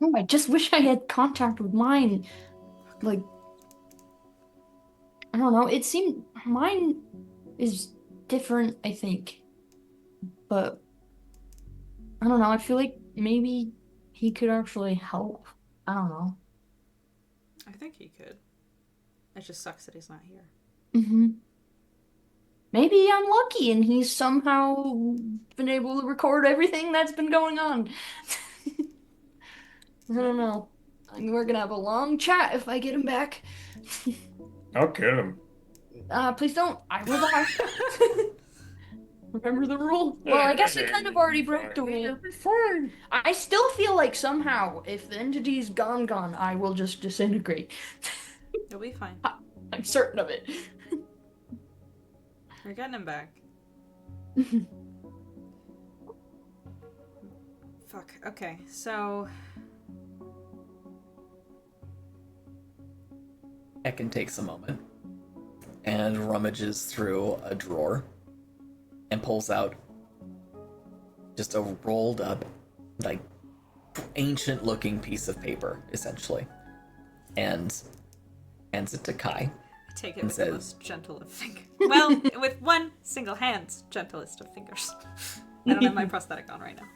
Oh, I just wish I had contact with mine. Like, I don't know. It seemed mine is different, I think. But I don't know. I feel like maybe he could actually help. I don't know. I think he could. It just sucks that he's not here. Mm-hmm. Maybe I'm lucky and he's somehow been able to record everything that's been going on. I don't know. We're gonna have a long chat if I get him back. I'll kill him. Please don't. I will die. Remember the rule? Well, I guess I kind of already broke the rule. Fine. I still feel like somehow, if the entity's gone, I will just disintegrate. You'll be fine. I'm certain of it. We're getting him back. Fuck. Okay, so Ekin takes a moment and rummages through a drawer and pulls out just a rolled up, like, ancient looking piece of paper, essentially, and hands it to Kai. I take it And with the says- most gentle of fingers. Well, with one single hand's gentlest of fingers. I don't have my prosthetic on right now.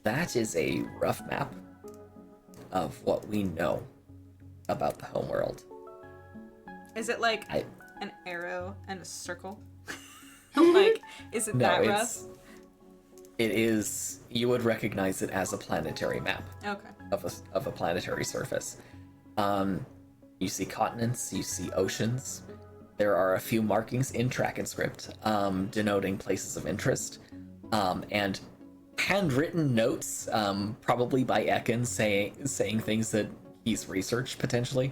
That is a rough map of what we know about the homeworld. Is it like I- an arrow and a circle? Like, is it that rough? It is. You would recognize it as a planetary map Okay. of a planetary surface. You see continents, you see oceans. There are a few markings in track and script denoting places of interest, and handwritten notes, probably by Ekin, saying things that he's researched potentially.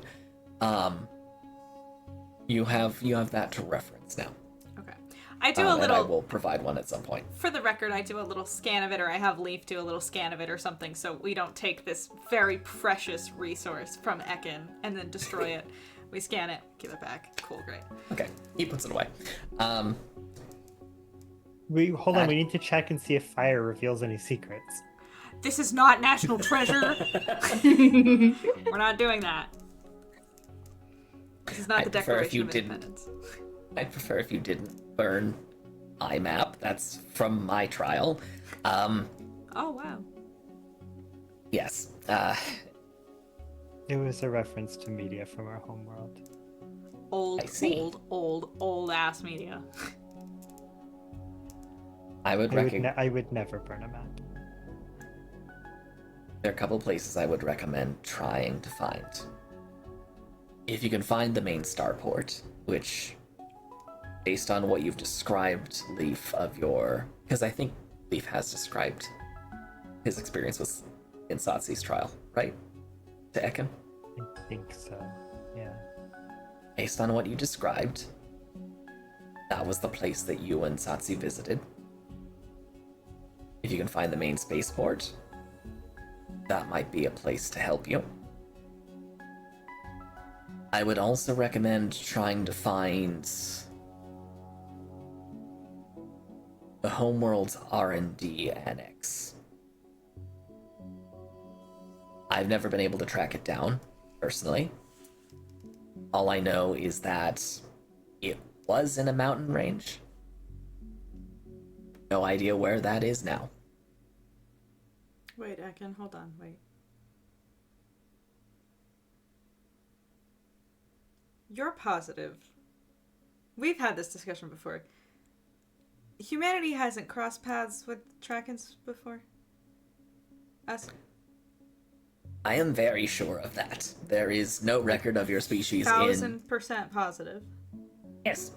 You have that to reference now. Okay. I do a And I little, will provide one at some point. for the record, I do a little scan of it, or I have Leaf do a little scan of it or something, so we don't take this very precious resource from Ekin and then destroy it. We scan it, give it back. Cool, great. Okay, he puts it away. Hold on, we need to check and see if fire reveals any secrets. This is not national treasure. We're not doing that. This is not the I'd prefer if Declaration you of didn't. Independence. I'd prefer if you didn't burn my map. That's from my trial. Oh, wow. Yes. It was a reference to media from our homeworld. Old, I see. old ass media. I would recommend. I would never burn a map. There are a couple places I would recommend trying to find. If you can find the main starport, which, based on what you've described, Leaf, of your... Because I think Leaf has described his experience with in Satsi's trial, right? To Ekin? I think so, yeah. Based on what you described, that was the place that you and Satsi visited. If you can find the main spaceport, that might be a place to help you. I would also recommend trying to find the homeworld's R&D annex. I've never been able to track it down, personally. All I know is that it was in a mountain range. No idea where that is now. Wait, Ekin, hold on, wait. You're positive. We've had this discussion before. Humanity hasn't crossed paths with Trakens before? Us? I am very sure of that. There is no record of your species in... 1000% positive. Yes.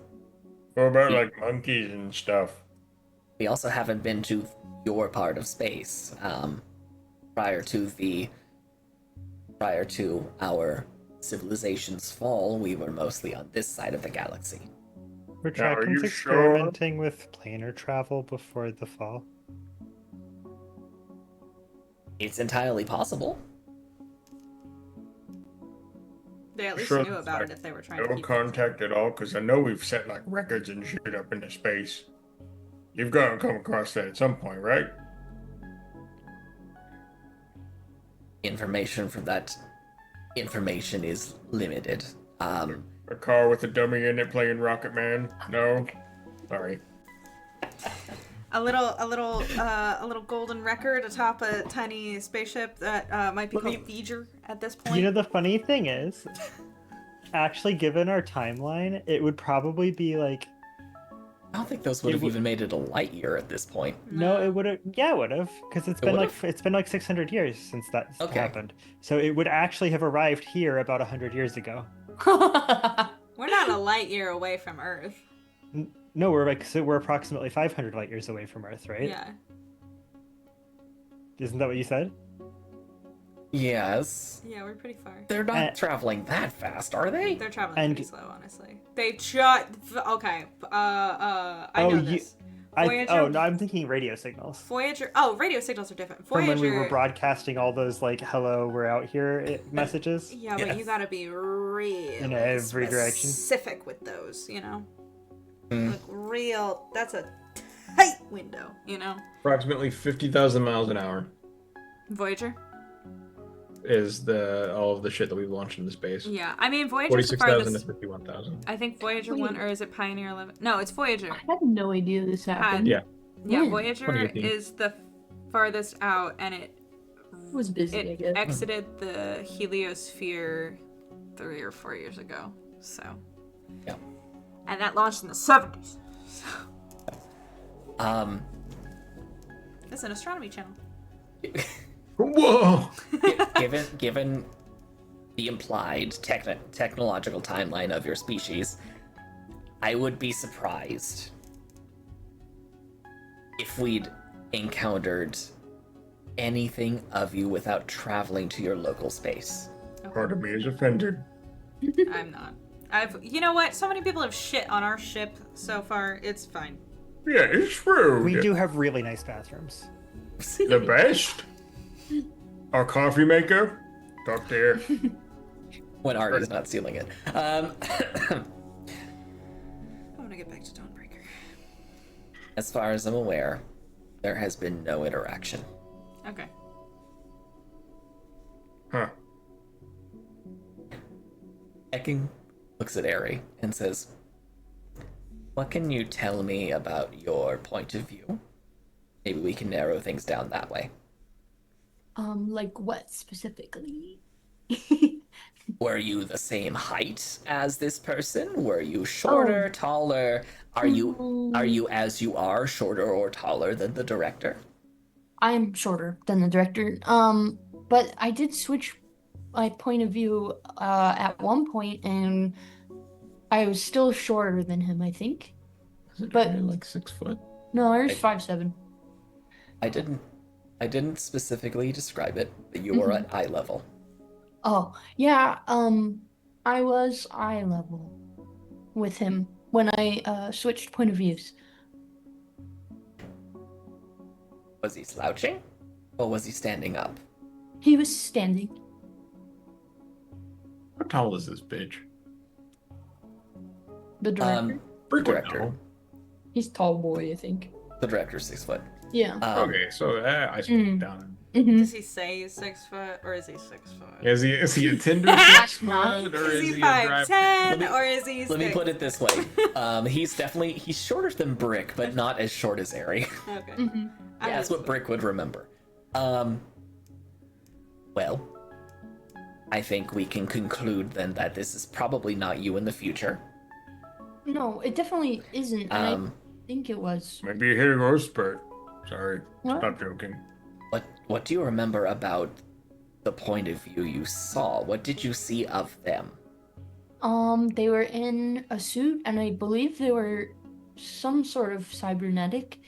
What about like monkeys and stuff? We also haven't been to your part of space. Prior to our civilization's fall, we were mostly on this side of the galaxy. Were Now, are Trakens you experimenting with planar travel before the fall? It's entirely possible. They at least Sure, knew about like, it if they were trying to No keep contact at all, because I know we've set like records and shit up into space. You've got to come across that at some point, right? Information from that information is limited. A car with a dummy in it playing Rocket Man? No? Sorry. a little golden record atop a tiny spaceship that might be called V'ger at this point. You know, the funny thing is, actually, given our timeline, it would probably be like... I don't think those would have even made it a light year at this point. No, it would have. Yeah, it would have, because it's been would've? like 600 years since that Okay. happened. So it would actually have arrived here about 100 years ago. We're not a light year away from Earth. No, we're approximately 500 light years away from Earth, right? Yeah. Isn't that what you said? Yes. Yeah, we're pretty far. They're not traveling that fast, are they? They're traveling pretty slow, honestly. They shot. Okay. I know this. Voyager. No, I'm thinking radio signals. Voyager. Oh, radio signals are different. From Voyager. when we were broadcasting all those like "Hello, we're out here" messages. Yeah, but you gotta be really in every direction. Specific with those, you know. Mm. Like real. That's a tight window, you know. Approximately 50,000 miles an hour Voyager. is all of the shit that we've launched into space. Yeah, I mean Voyager's 46,000 to 51,000. I think Voyager 1, or is it Pioneer 11? No, it's Voyager. I had no idea this happened. Yeah. Yeah, Yeah. Voyager 2018. is the farthest out, and it Was busy, I guess. exited the heliosphere 3 or 4 years ago. So. Yeah. And that launched in the 70s. It's an astronomy channel. Whoa! given the implied technological timeline of your species, I would be surprised if we'd encountered anything of you without traveling to your local space. Part of me is offended. I'm not. You know what? So many people have shit on our ship so far. It's fine. Yeah, it's true. We do have really nice bathrooms. The best? Our coffee maker? Up there. When Artie's not stealing it. I want to get back to Dawnbreaker. As far as I'm aware, there has been no interaction. Okay. Huh. Ekking looks at Eri and says, "What can you tell me about your point of view? Maybe we can narrow things down that way." Like what specifically? Were you the same height as this person? Were you shorter, taller? Are you as you are shorter or taller than the director? I am shorter than the director. But I did switch my point of view at one point, and I was still shorter than him, I think. But like 6 foot. no, I was 5'7". I didn't specifically describe it, but you were at eye level. Oh, yeah, I was eye level with him when I switched point of views. Was he slouching? Or was he standing up? He was standing. How tall is this bitch? The director? Director. He's tall boy, I think. The director's 6 foot. Yeah. Okay, so I split down. Mm-hmm. Does he say he's 6 foot, or is he 6 foot? Is he a Tinder 6 foot, or Is is he he a drive? 5'10", or is he 6? Let me put it this way. He's shorter than Brick, but not as short as Eri. Okay. Mm-hmm. I That's what was- Brick would remember. Well, I think we can conclude then that this is probably not you in the future. No, it definitely isn't. And I Um, think it was. Maybe you're hitting growth spurt. Sorry, What? stop joking. What do you remember about the point of view you saw? What did you see of them? They were in a suit, and I believe they were some sort of cybernetic,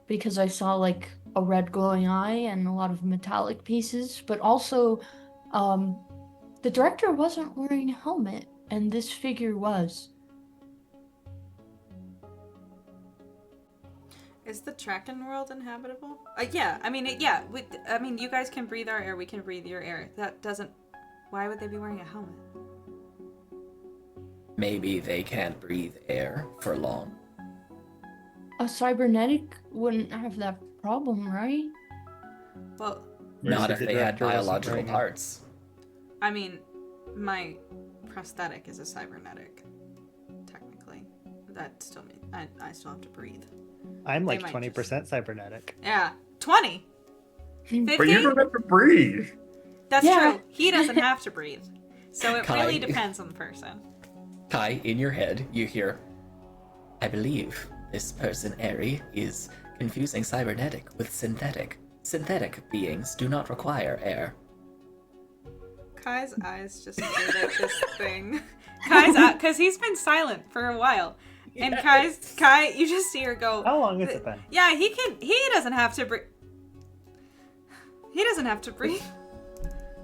because I saw like a red glowing eye and a lot of metallic pieces. But also, the director wasn't wearing a helmet, and this figure was. Is the Traken world inhabitable? Yeah. I mean, you guys can breathe our air. We can breathe your air. That doesn't. Why would they be wearing a helmet? Maybe they can't breathe air for long. A cybernetic wouldn't have that problem, right? Well, Not Maybe if the they had director wasn't biological wearing it. parts. I mean, my prosthetic is a cybernetic. Technically, that still means I still have to breathe. I'm They like might 20% cybernetic. Yeah, 20. 50? But you don't have to breathe. That's Yeah. true. He doesn't have to breathe. So it Kai. really depends on the person. Kai, in your head, you hear, "I believe this person, Eri, is confusing cybernetic with synthetic. Synthetic beings do not require air." Kai's eyes just did at this thing. Kai's eye, because he's been silent for a while. And Kai, you just see her go. How long has it been? Yeah, he doesn't have to breathe. He doesn't have to breathe.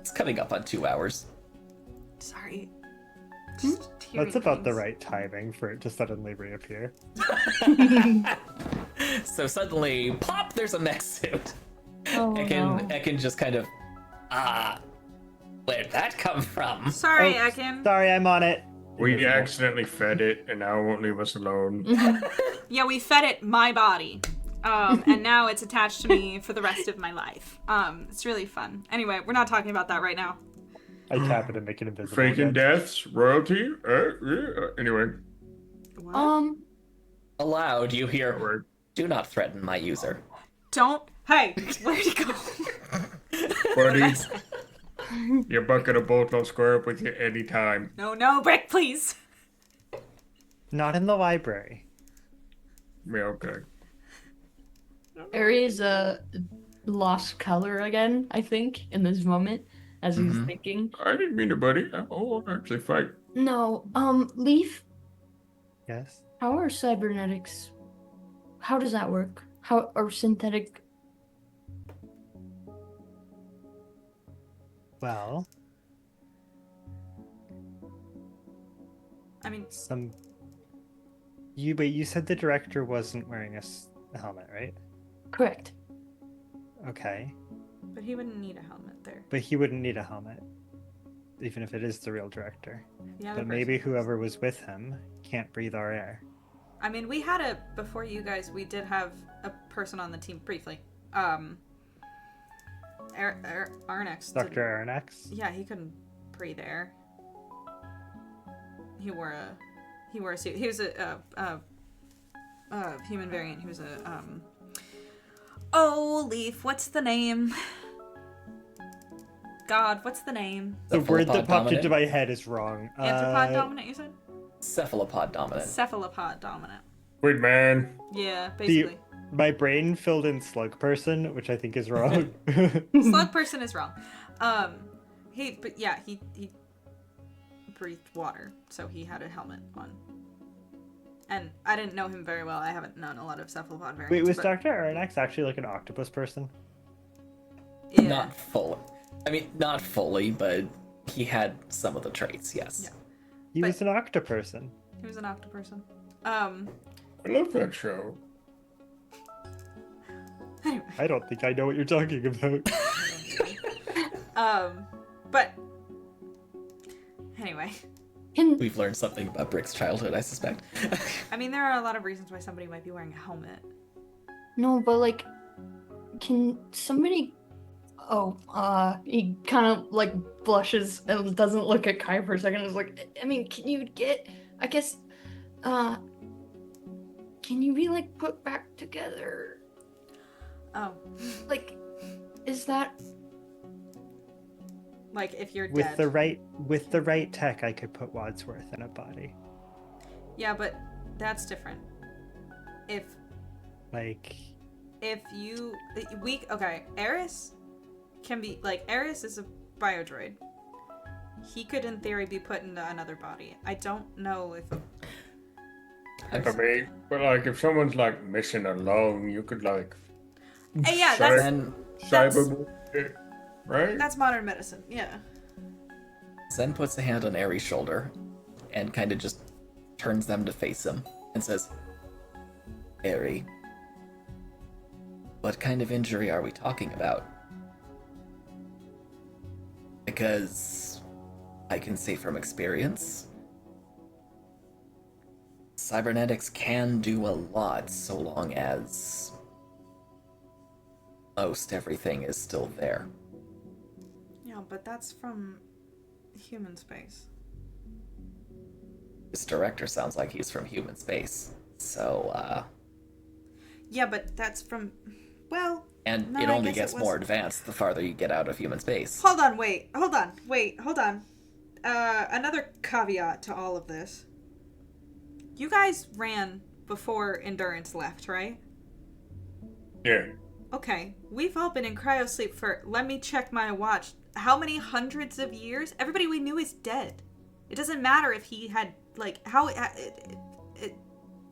It's coming up on 2 hours. Sorry. Just hearing That's about the things. right timing for it to suddenly reappear. So suddenly, pop! There's a mech suit. Oh, no. Ekin just kind of, where'd that come from? Sorry, Oh, Ekin. Sorry, I'm on it. We accidentally fed it, and now it won't leave us alone. Yeah, we fed it my body. And now it's attached to me for the rest of my life. It's really fun. Anyway, we're not talking about that right now. I tap it and make it invisible. Faking again. deaths, royalty. Anyway, What? Aloud, you hear, word. do not threaten my user. Don't. Hey, where'd he go? Buddy, your bucket of bolts will square up with you anytime. No, Brick, please. Not in the library. Yeah, okay. Aries lost color again, I think, in this moment, as he's thinking. I didn't mean to, buddy. I'll actually fight. No, Leaf, Yes. how are cybernetics? How does that work? How are synthetic? Well, I mean, you said the director wasn't wearing a helmet, right? Correct. Okay. but he wouldn't need a helmet there. But he wouldn't need a helmet, even if it is the real director. The other But maybe person- whoever was with him can't breathe our air. I mean, we had before you guys, we did have a person on the team briefly. Arnex. Dr. Arnex? Yeah, he couldn't breathe air. He wore a suit. He was a human variant. He was a Leaf, what's the name? God, what's the name? The word that Cephalopod popped into dominant? my head is wrong. Anthropod dominant, you said? Cephalopod dominant. Cephalopod dominant. Sweet man. Yeah, basically. My brain filled in slug person, which I think is wrong. Slug person is wrong. He breathed water, so he had a helmet on. And I didn't know him very well. I haven't known a lot of cephalopod variants. Wait, was but- Dr. Arnex actually like an octopus person? Yeah. Not fully. I mean, not fully, but he had some of the traits, yes. Yeah. He But- was an octoperson. He was an octoperson. I love that show. Anyway. I don't think I know what you're talking about. But anyway, Can We've learned something about Brick's childhood, I suspect. I mean, there are a lot of reasons why somebody might be wearing a helmet. no, but like, can somebody? Oh, he kind of like blushes and doesn't look at Kai for a second. Is like, I mean, can you get? I guess, can you be like put back together? Oh, Like, is that? like if you're With dead. the right tech, I could put Wadsworth in a body. Yeah, but that's different. If Like, you okay, Eris can be like Eris is a biodroid. He could in theory be put into another body. I don't know if I mean, but like if someone's like missing a lung, you could like yeah, Sorry. that's Zen, cyber it, right? that's modern medicine. Yeah. Zen puts a hand on Aries' shoulder and kind of just turns them to face him and says, Aries, what kind of injury are we talking about? Because I can say from experience, cybernetics can do a lot so long as most everything is still there. Yeah, but that's from human space. This director sounds like he's from human space. So, Yeah, but that's from well, and No, it I only guess gets it more wasn't. advanced the farther you get out of human space. hold on. Another caveat to all of this. You guys ran before Endurance left, right? Yeah. Okay, we've all been in cryosleep for, let me check my watch, how many hundreds of years? Everybody we knew is dead. It doesn't matter if he had, like,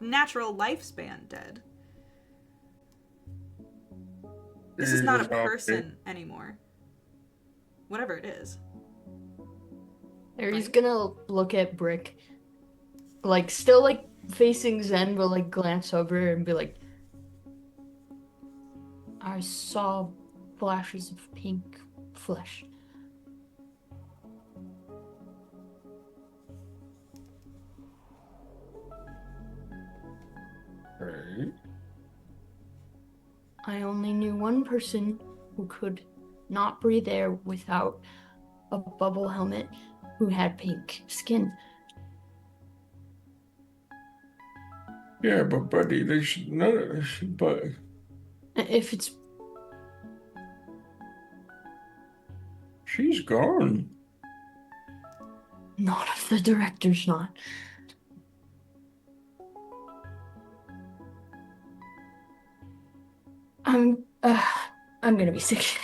natural lifespan dead. This is not a Jesus, okay. person anymore. whatever it is. Aries Right. gonna look at Brick, like still like facing Zen, but like glance over and be like, I saw flashes of pink flesh. Right. I only knew one person who could not breathe air without a bubble helmet who had pink skin. Yeah, but buddy, there's none of this. But If it's she's gone. not, if the director's not. I'm, uh, I'm gonna be sick.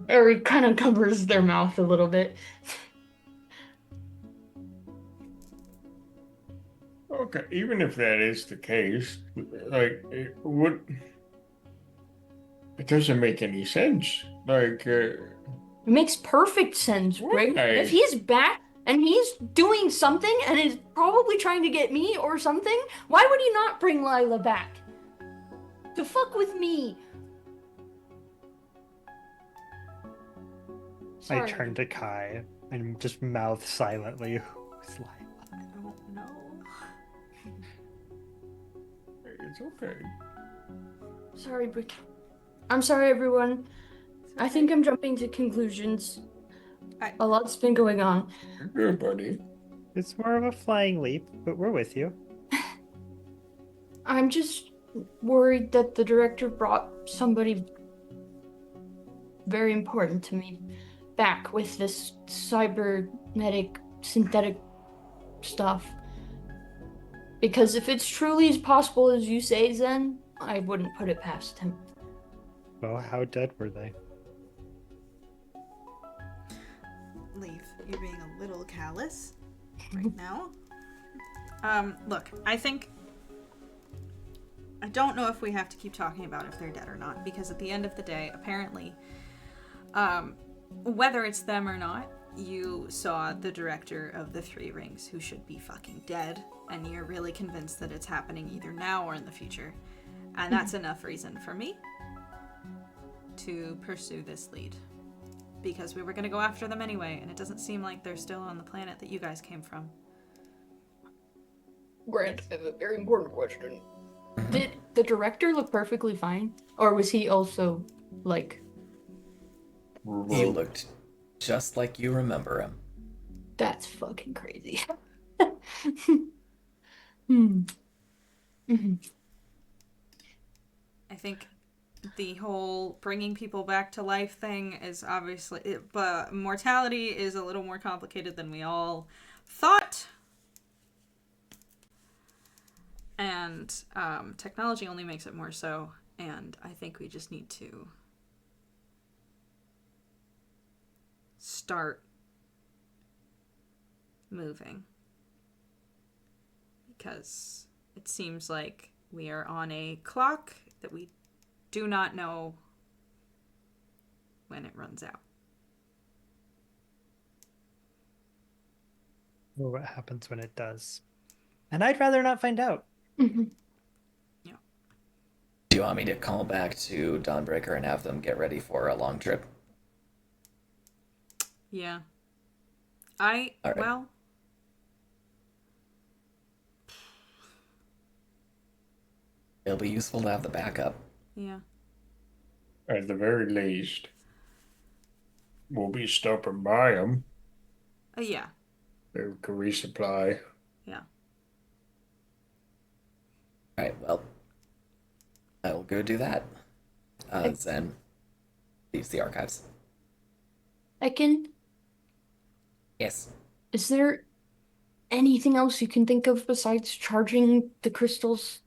Or it kind of covers their mouth a little bit. Okay, even if that is the case, like, it would. It doesn't make any sense. Like, It makes perfect sense, Greg. Why? If he's back and he's doing something and is probably trying to get me or something, why would he not bring Lila back? To fuck with me. I Sorry. turn to Kai and just mouth silently, who's Lila? I don't know. it's okay. Sorry, Brick. I'm sorry, everyone. I think I'm jumping to conclusions. A lot's been going on. You're good, buddy. It's more of a flying leap, but we're with you. I'm just worried that the director brought somebody very important to me back with this cybernetic synthetic stuff. Because if it's truly as possible as you say, Zen, I wouldn't put it past him. Well, how dead were they? Leaf, you're being a little callous right now. Look, I don't know if we have to keep talking about if they're dead or not, because at the end of the day, apparently, whether it's them or not, you saw the director of the Three Rings, who should be fucking dead, and you're really convinced that it's happening either now or in the future. And that's enough reason for me to pursue this lead. Because we were going to go after them anyway, and it doesn't seem like they're still on the planet that you guys came from. Grant, I have a very important question. Did the director look perfectly fine? Or was he also, like... He looked just like you remember him. That's fucking crazy. Hmm. Mm-hmm. I think the whole bringing people back to life thing is obviously... but mortality is a little more complicated than we all thought. And technology only makes it more so. And I think we just need to start moving. Because it seems like we are on a clock that we do not know when it runs out. Or what happens when it does. And I'd rather not find out. Mm-hmm. Yeah. Do you want me to call back to Dawnbreaker and have them get ready for a long trip? Yeah. All right. Well... It'll be useful to have the backup. Yeah. At the very least, we'll be stopping by them. Yeah. They can resupply. Yeah. Alright, well, I will go do that. Zen leaves the archives. Ekin, Yes. is there anything else you can think of besides charging the crystals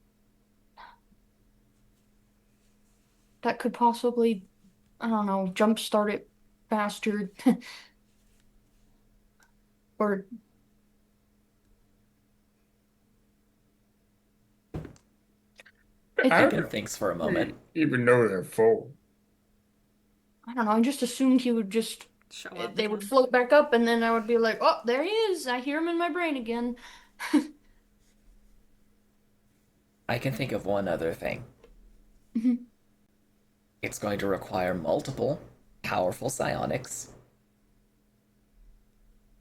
that could possibly, I don't know, jumpstart it faster? Or Ekin thinks for a moment. Even though they're full. I don't know, I just assumed he would just Show up They would again. float back up, and then I would be like, "Oh, there he is! I hear him in my brain again." I can think of one other thing. Mhm. It's going to require multiple powerful psionics.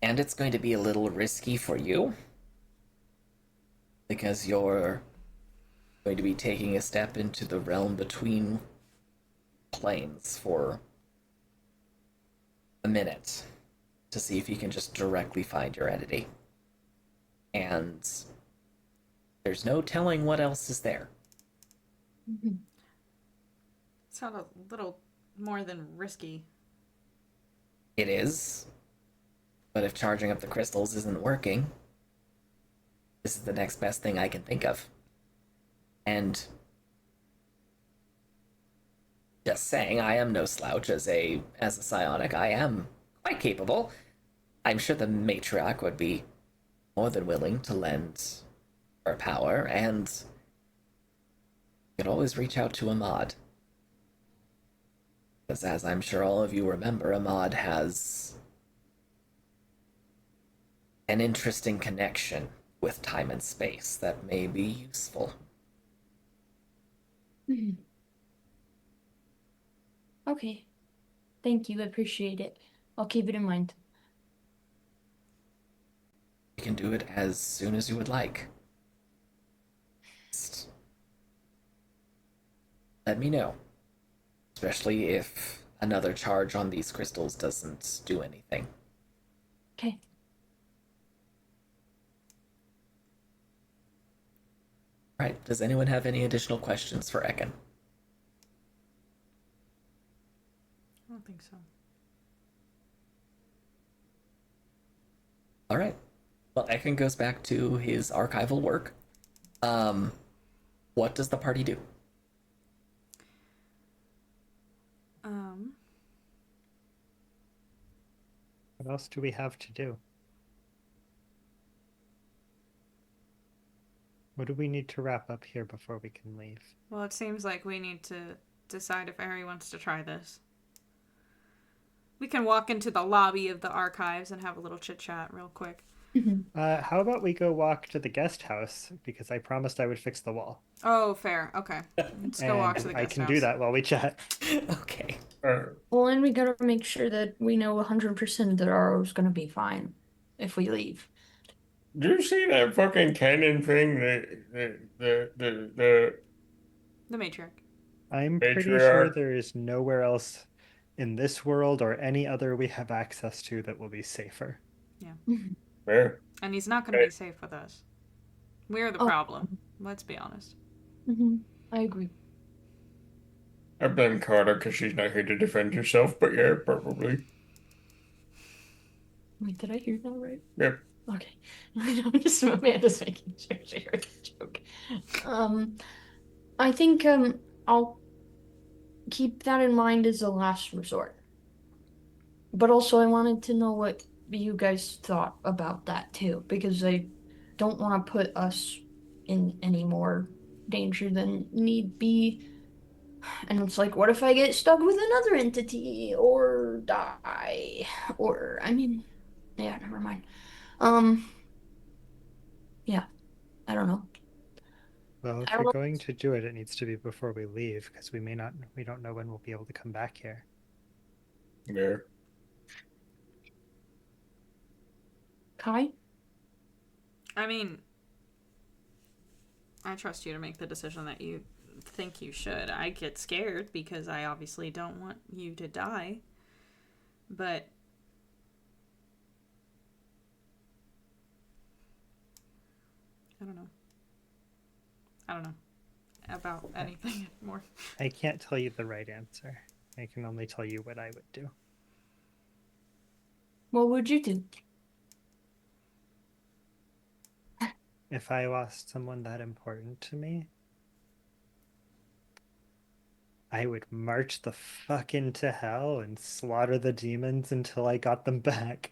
And it's going to be a little risky for you. Because you're going to be taking a step into the realm between planes for a minute to see if you can just directly find your entity. And there's no telling what else is there. Mhm. Sound a little more than risky. It is. But if charging up the crystals isn't working, this is the next best thing I can think of. And just saying, I am no slouch as a psionic. I am quite capable. I'm sure the matriarch would be more than willing to lend her power, and you could always reach out to Ahmad. Because as I'm sure all of you remember, Ahmad has an interesting connection with time and space that may be useful. Mhm. Okay. Thank you. I appreciate it. I'll keep it in mind. You can do it as soon as you would like. Just let me know. Especially if another charge on these crystals doesn't do anything. Okay. Right, does anyone have any additional questions for Ekin? I don't think so. All right. Well, Ekin goes back to his archival work. What does the party do? What else do we have to do? What do we need to wrap up here before we can leave? Well, it seems like we need to decide if Ari wants to try this. We can walk into the lobby of the archives and have a little chit chat real quick. How about we go walk to the guest house, because I promised I would fix the wall. Oh, fair. Okay. Let's go walk to the And guest I can house. do that while we chat. Okay. Well, and we gotta make sure that we know 100% that Aro's gonna be fine if we leave. Do you see that fucking cannon thing? The The matriarch. I'm pretty sure there is nowhere else in this world or any other we have access to that will be safer. where? And he's not going to be safe with us. We're the Oh. problem. Let's be honest. I agree. I blame Carter because she's not here to defend herself, but yeah, probably. Wait, did I hear that right? Yep. Okay. I'm just Amanda's making sure she heard the joke. I think I'll keep that in mind as a last resort. But also I wanted to know what you guys thought about that too, because I don't want to put us in any more danger than need be. And it's like, what if I get stuck with another entity or die? Or I mean, yeah, never mind. Yeah, I don't know. Well, if you're going to do it, it needs to be before we leave, because we don't know when we'll be able to come back here. Yeah. Kai? I mean, I trust you to make the decision that you think you should. I get scared because I obviously don't want you to die. But I don't know. I don't know about anything more. I can't tell you the right answer. I can only tell you what I would do. What would you do? If I lost someone that important to me, I would march the fuck into hell and slaughter the demons until I got them back.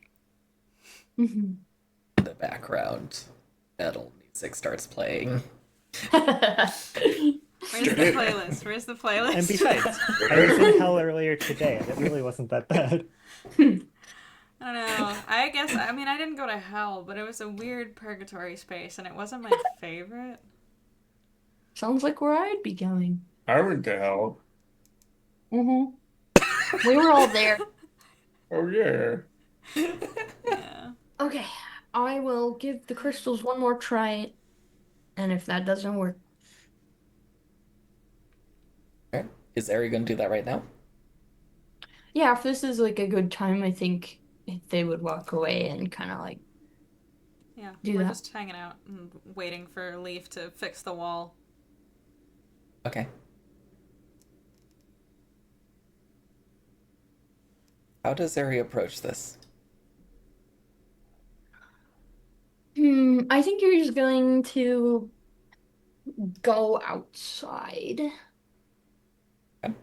In the background, metal music starts playing. Where's the playlist? Where's the playlist? And besides, I was in hell earlier today, and it really wasn't that bad. I don't know. I guess, I mean, I didn't go to hell, but it was a weird purgatory space, and it wasn't my favorite. Sounds like where I'd be going. I went to hell. Mm-hmm. We were all there. Oh yeah. Yeah. Okay, I will give the crystals one more try, and if that doesn't work, Okay. Is Ari going to do that right now? yeah, if this is like a good time, I think if they would walk away and kind of like Yeah, do we're that. just hanging out and waiting for Leaf to fix the wall. Okay. How does Ari approach this? I think you're just going to go outside. Okay.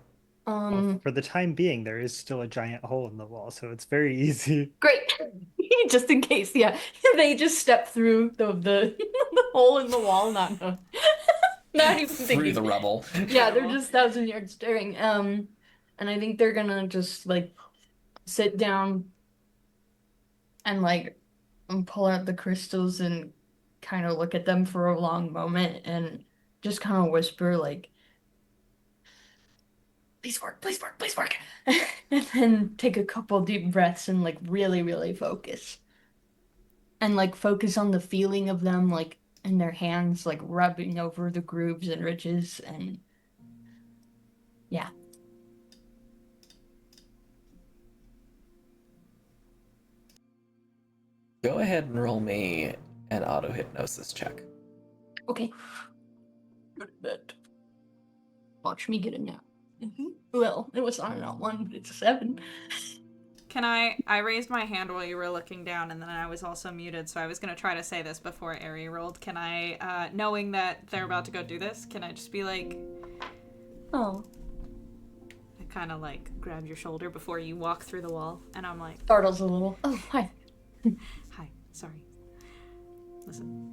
Well, for the time being, there is still a giant hole in the wall, so it's very easy. Great. Just in case, yeah. They just step through the the hole in the wall, not not even Through thinking. the rubble. Yeah, they're just 1,000 yards staring. And I think they're gonna just like sit down and like pull out the crystals and kind of look at them for a long moment and just kind of whisper like, please work, please work, please work. And then take a couple deep breaths and like really, really focus. And like focus on the feeling of them like in their hands, like rubbing over the grooves and ridges and yeah. Go ahead and roll me an auto hypnosis check. Okay. Go to bed. Watch me get a nap. Well, it was not a 1, but it's a 7. Can I raised my hand while you were looking down, and then I was also muted, so I was going to try to say this before Ari rolled. Can I, knowing that they're about to go do this, can I just be like... Oh. I kind of, like, grab your shoulder before you walk through the wall, and I'm like... Startles a little. Oh, hi. Hi, sorry. Listen.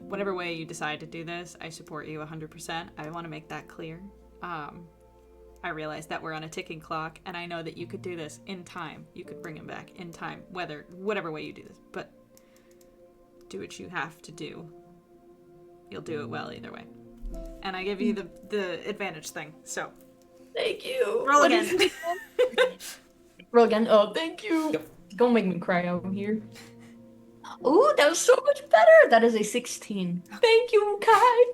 Whatever way you decide to do this, I support you 100%. I want to make that clear. I realize that we're on a ticking clock, and I know that you could do this in time. You could bring him back in time, whatever way you do this. But do what you have to do. You'll do it well either way. And I give you the advantage thing, so. Thank you. Roll again. Roll again. Oh, thank you. Yep. Don't make me cry over here. Ooh, that was so much better. That is a 16. Thank you, Kai.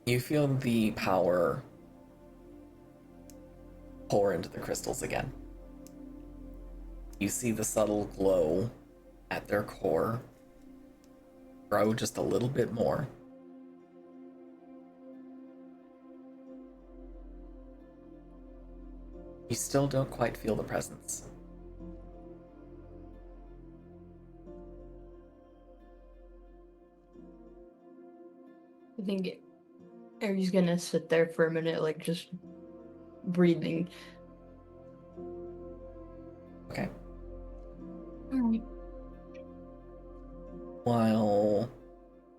You feel the power pour into the crystals again. You see the subtle glow at their core grow just a little bit more. You still don't quite feel the presence. I think Ari's gonna sit there for a minute, like just breathing. Okay. Alright. While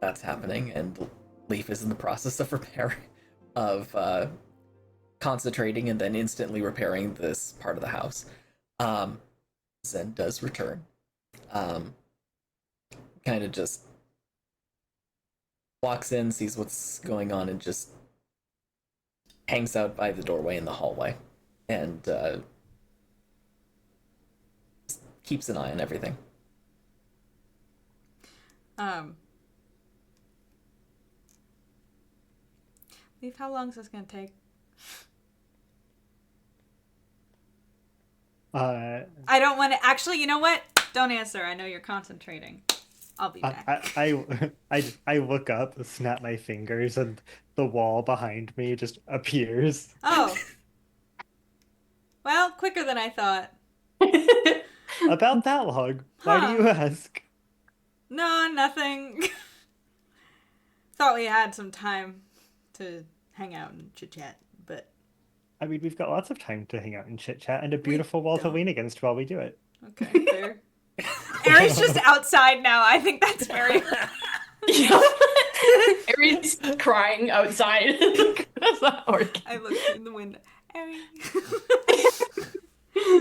that's happening and Leaf is in the process of concentrating and then instantly repairing this part of the house, Zen does return. Kind of just walks in, sees what's going on, and just hangs out by the doorway in the hallway and keeps an eye on everything. Leaf, how long is this gonna take? I don't want to. Actually, you know what? Don't answer. I know you're concentrating. I'll be back. I look up, snap my fingers, and the wall behind me just appears. Oh. Well, quicker than I thought. About that long. Why do you ask? No, nothing. Thought we had some time to hang out and chit-chat, but... I mean, we've got lots of time to hang out and chit-chat and a beautiful wall to lean against while we do it. Okay, fair. Ari's just outside now. I think that's very... Ari's crying outside. That's not working. I looked in the window. Ari.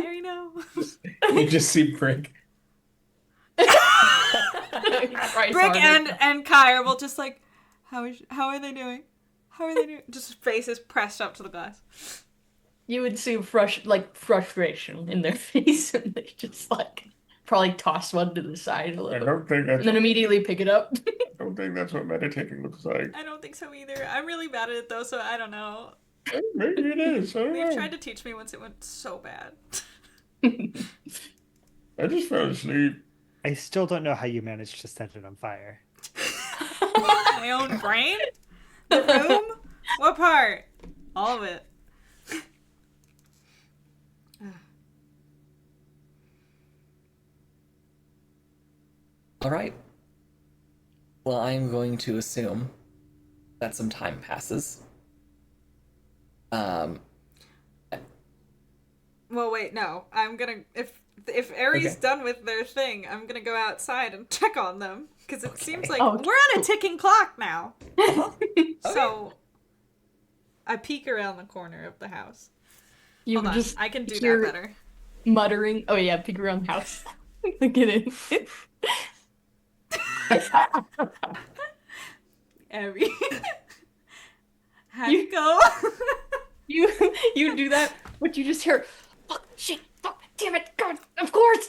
Ari, no. You just see Brick. Brick and Kai are both just like, how are they doing? How are they doing? Just faces pressed up to the glass. You would see frustration in their face, and they just like probably toss one to the side a little, and then immediately pick it up. I don't think that's what meditating looks like. I don't think so either. I'm really bad at it though, so I don't know. Maybe it is. I don't They've know. tried to teach me once it went so bad. I just fell asleep. I still don't know how you managed to set it on fire. My own brain? The room? What part? All of it. All right. Well, I'm going to assume that some time passes. Well, wait, no. I'm gonna if Aries Okay. done with their thing, I'm gonna go outside and check on them because it seems like Oh, we're on a ticking clock now. So I peek around the corner of the house. You Hold on, just I can do hear that better. muttering. Oh yeah, peek around the house. Get in. Abby. How'd You- it go? You do that, but you just hear, fuck, shit, fuck, damn it, God, of course.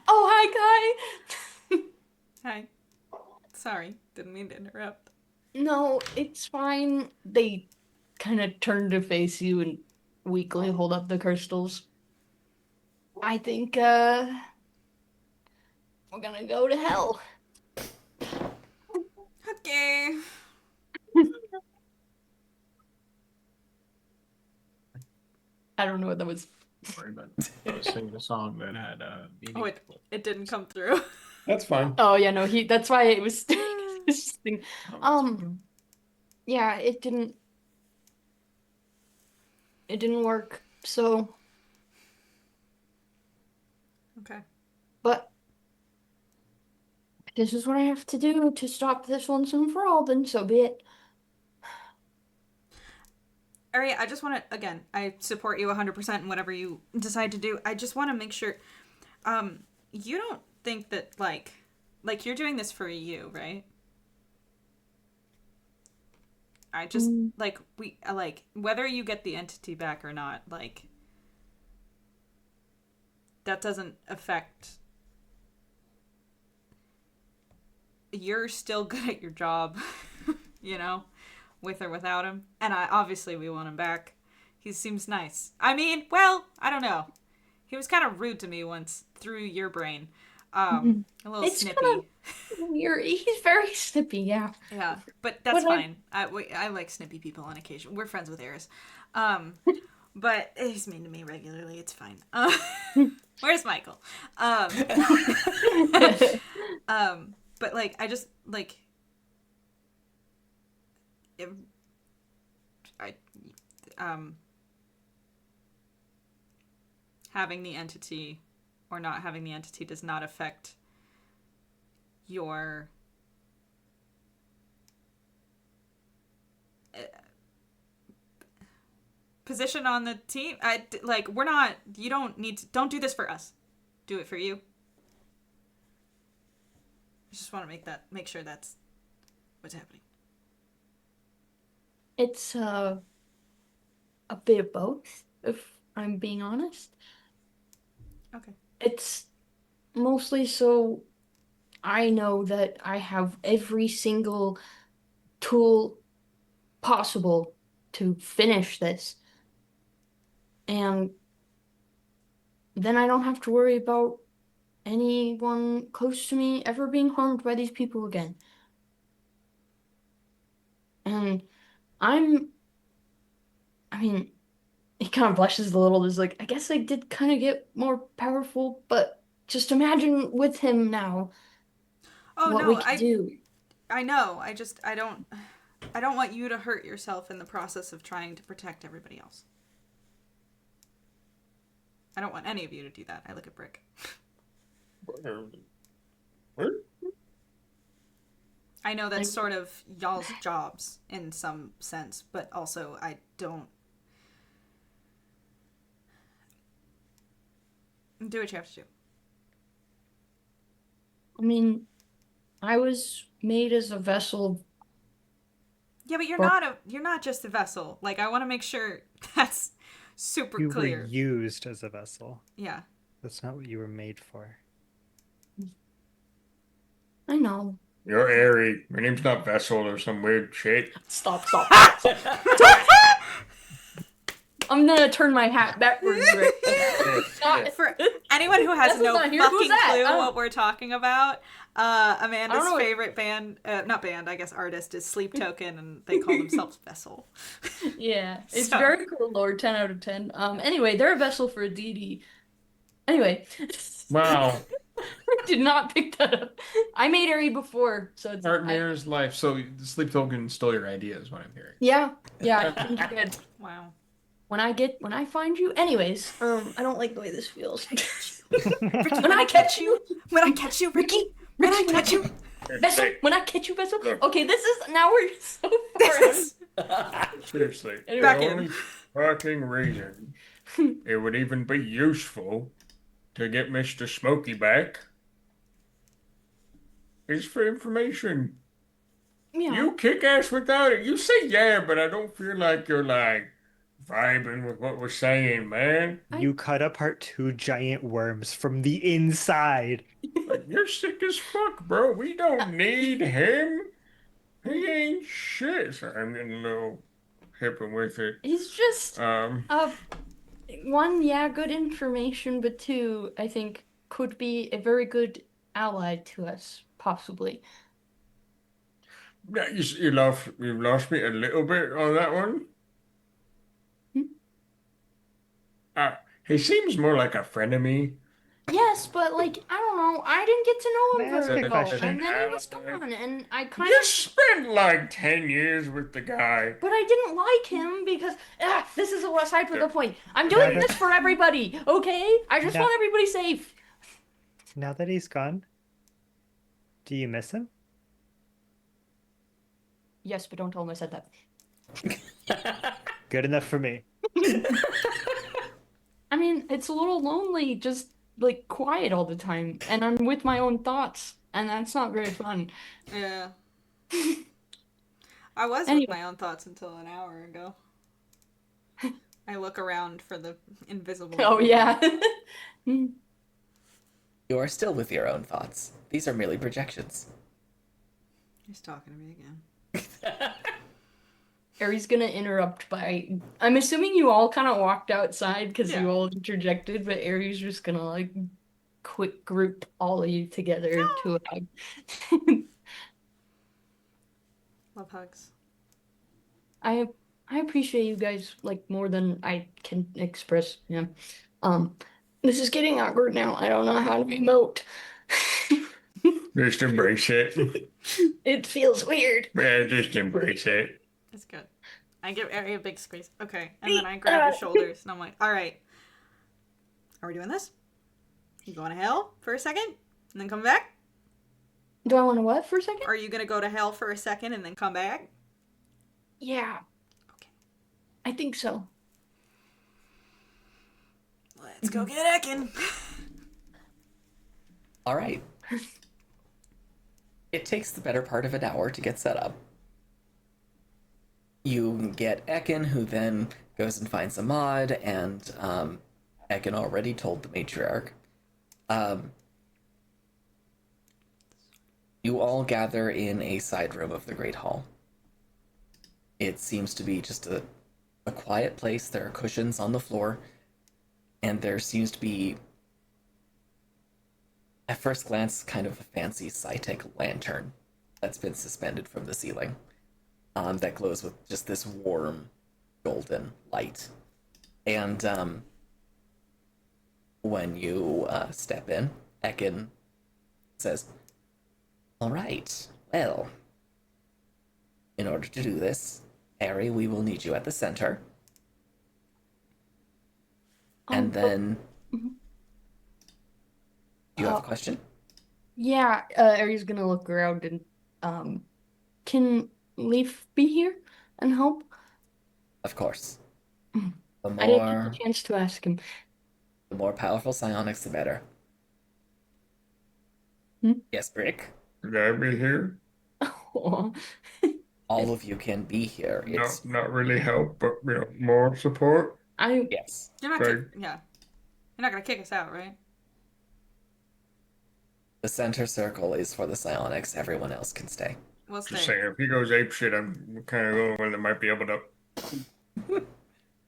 Oh, hi, Kai. Hi. Sorry, didn't mean to interrupt. No, it's fine. They kind of turn to face you and weakly hold up the crystals. I think, we're gonna go to hell. Okay. I don't know what that was. Sorry, but I was singing a song that had meaning. Oh, it didn't come through. That's fine. Oh, yeah, no, that's why it was, interesting. Yeah, it didn't work, so, Okay. but this is what I have to do to stop this once and for all, then so be it. Ari, I just want to, again, I support you 100% in whatever you decide to do. I just want to make sure, you don't think that, like you're doing this for you, right? I just, whether you get the entity back or not, that doesn't affect, you're still good at your job, you know? With or without him. And obviously we want him back. He seems nice. I mean, well, I don't know. He was kind of rude to me once through your brain. A little It's snippy. kinda weird. He's very snippy, yeah. Yeah, but that's But fine. I like snippy people on occasion. We're friends with Eris. But he's mean to me regularly. It's fine. Where's Michael? But I just having the entity or not having the entity does not affect your position on the team. We're not, you don't do this for us. Do it for you. I just want to make sure that's what's happening. It's a bit of both, if I'm being honest. Okay. It's mostly so I know that I have every single tool possible to finish this. And then I don't have to worry about anyone close to me ever being harmed by these people again. And he kind of blushes a little. There's I guess I did kind of get more powerful, but just imagine with him now what we can do. I know. I don't want you to hurt yourself in the process of trying to protect everybody else. I don't want any of you to do that. I look at Brick. What? I know that's sort of y'all's jobs in some sense, but also I don't... Do what you have to do. I mean, I was made as a vessel. Yeah, but you're not just a vessel. Like, I want to make sure that's super You clear. were used as a vessel. Yeah. That's not what you were made for. I know. You're airy. Your name's not Vessel or some weird shit. Stop. I'm gonna turn my hat backwards. Right? For anyone who has Vessel's no not here. Who's fucking that? clue Oh. what we're talking about, Amanda's know. favorite band, not band, I guess artist, is Sleep Token, and they call themselves Vessel. Yeah, it's So- very cool, Lord. 10 out of 10. Anyway, they're a vessel for a deity. Anyway. Wow. I did not pick that up. I made Ari before, so it's Art mirrors life. So the sleep token stole your idea, is what I'm hearing. Yeah, I think you did. Wow. When I find you, anyways. I don't like the way this feels. When I catch you, Ricky, when I catch you. Vessel, when I catch you, Vessel. Okay, this is now we're so far. Seriously. Anyway. Back the in. only fucking reason it would even be useful to get Mr. Smokey back is for information. Yeah. You kick ass without it. You say yeah, but I don't feel like you're like vibing with what we're saying, man. You cut apart 2 giant worms from the inside. Like, you're sick as fuck, bro. We don't need him. He ain't shit. Sorry, I'm getting a little hipping with it. He's just Um, one, yeah, good information, but two, I think could be a very good ally to us, possibly. yeah, you lost me a little bit on that one. He seems more like a friend of me. Yes, but like I don't know, I didn't get to know May I him ask very a well, question? and then he was gone, and I kind You of. spent like 10 years with the guy. But I didn't like him because this is aside from the point. I'm Now doing that- this for everybody, okay? I just Now- want everybody safe. Now that he's gone, do you miss him? Yes, but don't tell him I said that. Good enough for me. I mean, it's a little lonely, just like quiet all the time, and I'm with my own thoughts, and that's not very fun. Yeah. I was Anyway. with my own thoughts until an hour ago. I look around for the invisible. Oh yeah. You are still with your own thoughts. These are merely projections. He's talking to me again. Aries gonna interrupt by. I'm assuming you all kind of walked outside because Yeah. you all interjected, but Aries just gonna like quick group all of you together to a hug. Love hugs. I appreciate you guys like more than I can express. Yeah. This is getting awkward now. I don't know how to emote. Just embrace it. It feels weird. Yeah, just embrace it. It's good. I give Ari a big squeeze. Okay. And then I grab his shoulders and I'm like, all right. Are we doing this? You going to hell for a second and then come back? Do I want to what for a second? Or are you going to go to hell for a second and then come back? Yeah. Okay. I think so. Let's go get Ekin. All right. It takes the better part of an hour to get set up. You get Ekin, who then goes and finds a mod, and Ekin already told the matriarch. You all gather in a side room of the Great Hall. It seems to be just a quiet place. There are cushions on the floor, and there seems to be, at first glance, kind of a fancy Cytec lantern that's been suspended from the ceiling that glows with just this warm golden light. And when you step in, Ekin says, "All right, well, in order to do this, Ari, we will need you at the center. And then... Do you have a question? Yeah, Aries gonna look around and can Leaf be here and help? Of course. Mm. The I didn't get more the chance to ask him. the more powerful psionics, the better. Hmm? Yes, Brick. Could I be here? Aw. All of you can be here. It's Not really help, but more support. yes. You're not Right. yeah. You're not gonna kick us out, right? The center circle is for the psionics. Everyone else can stay. We'll Just stay. saying, if he goes apeshit, I'm kind of the only one that might be able to.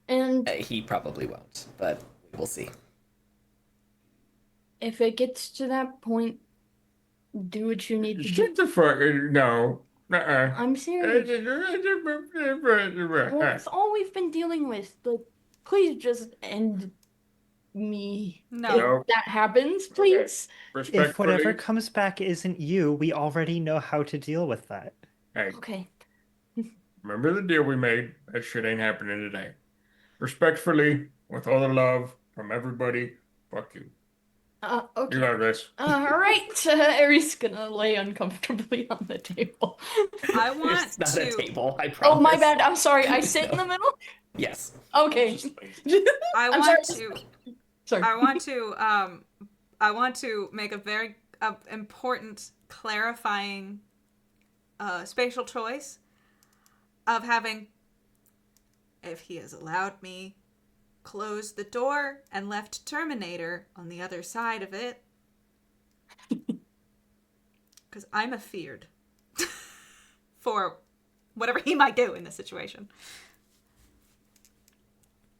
And He probably won't, but we'll see. if it gets to that point, do what you need to do. Shut the fuck. No. Uh-uh. I'm serious. Well, it's all we've been dealing with. Like, please just end me. No. If that happens, please. If whatever Respectfully. comes back isn't you, we already know how to deal with that. Hey, Okay. remember the deal we made? That shit ain't happening today. Respectfully, with all the love from everybody, fuck you. Okay. You got this. All right. Aries gonna lay uncomfortably on the table. I want It's not to. a table, I promise. Oh, my bad. I'm sorry. I sit in the middle. Yes. Okay. I I'm want sorry. to. Sorry. I want to make a very important clarifying spatial choice of having, if he has allowed me, closed the door and left Terminator on the other side of it. Because I'm afeared for whatever he might do in this situation.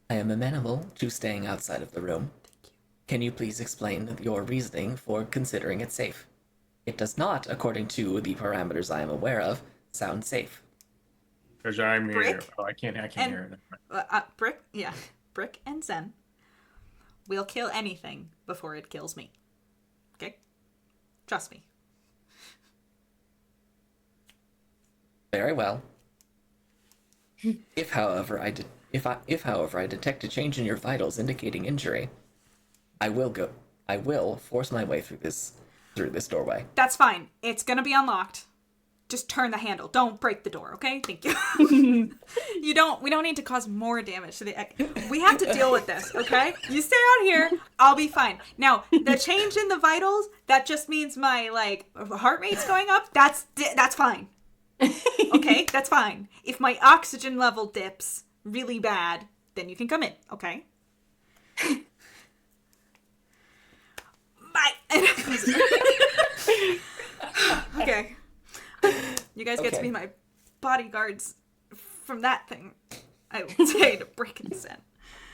I am amenable to staying outside of the room. Can you please explain your reasoning for considering it safe? It does not, according to the parameters I am aware of, sound safe. Because I'm here. Brick? Oh, I can't And- hear it. Brick and Zen will kill anything before it kills me. Okay? Trust me. Very well. If, however, I detect a change in your vitals indicating injury, I will force my way through this doorway. That's fine. It's gonna be unlocked. Just turn the handle. Don't break the door, okay? Thank you. We don't need to cause more damage to the... We have to deal with this, okay? You stay out here, I'll be fine. Now, the change in the vitals, that just means my, heart rate's going up. That's fine. Okay? That's fine. If my oxygen level dips really bad, then you can come in, okay? Bye! Okay. You guys get to Okay. be my bodyguards from that thing. I will say to Brick and Zen.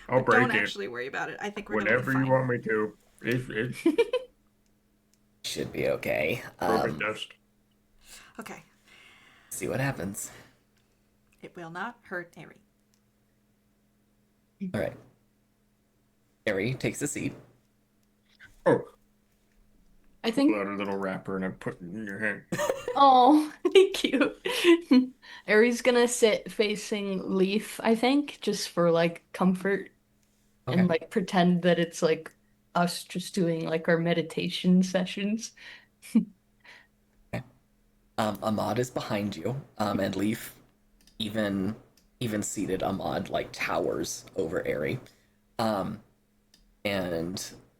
I'll break Don't it. actually worry about it. I think we're Whatever gonna be you fine. want me to. It's Should be okay. perfect dust. Okay. See what happens. It will not hurt Ari. All right. Harry takes a seat. Oh, I think. blood a little wrapper and I put it in your hand. Oh, cute. Aries gonna sit facing Leaf, I think, just for comfort Okay. and pretend that it's us just doing our meditation sessions. Ahmad is behind you, and Leaf, even seated, Ahmad towers over Airy, and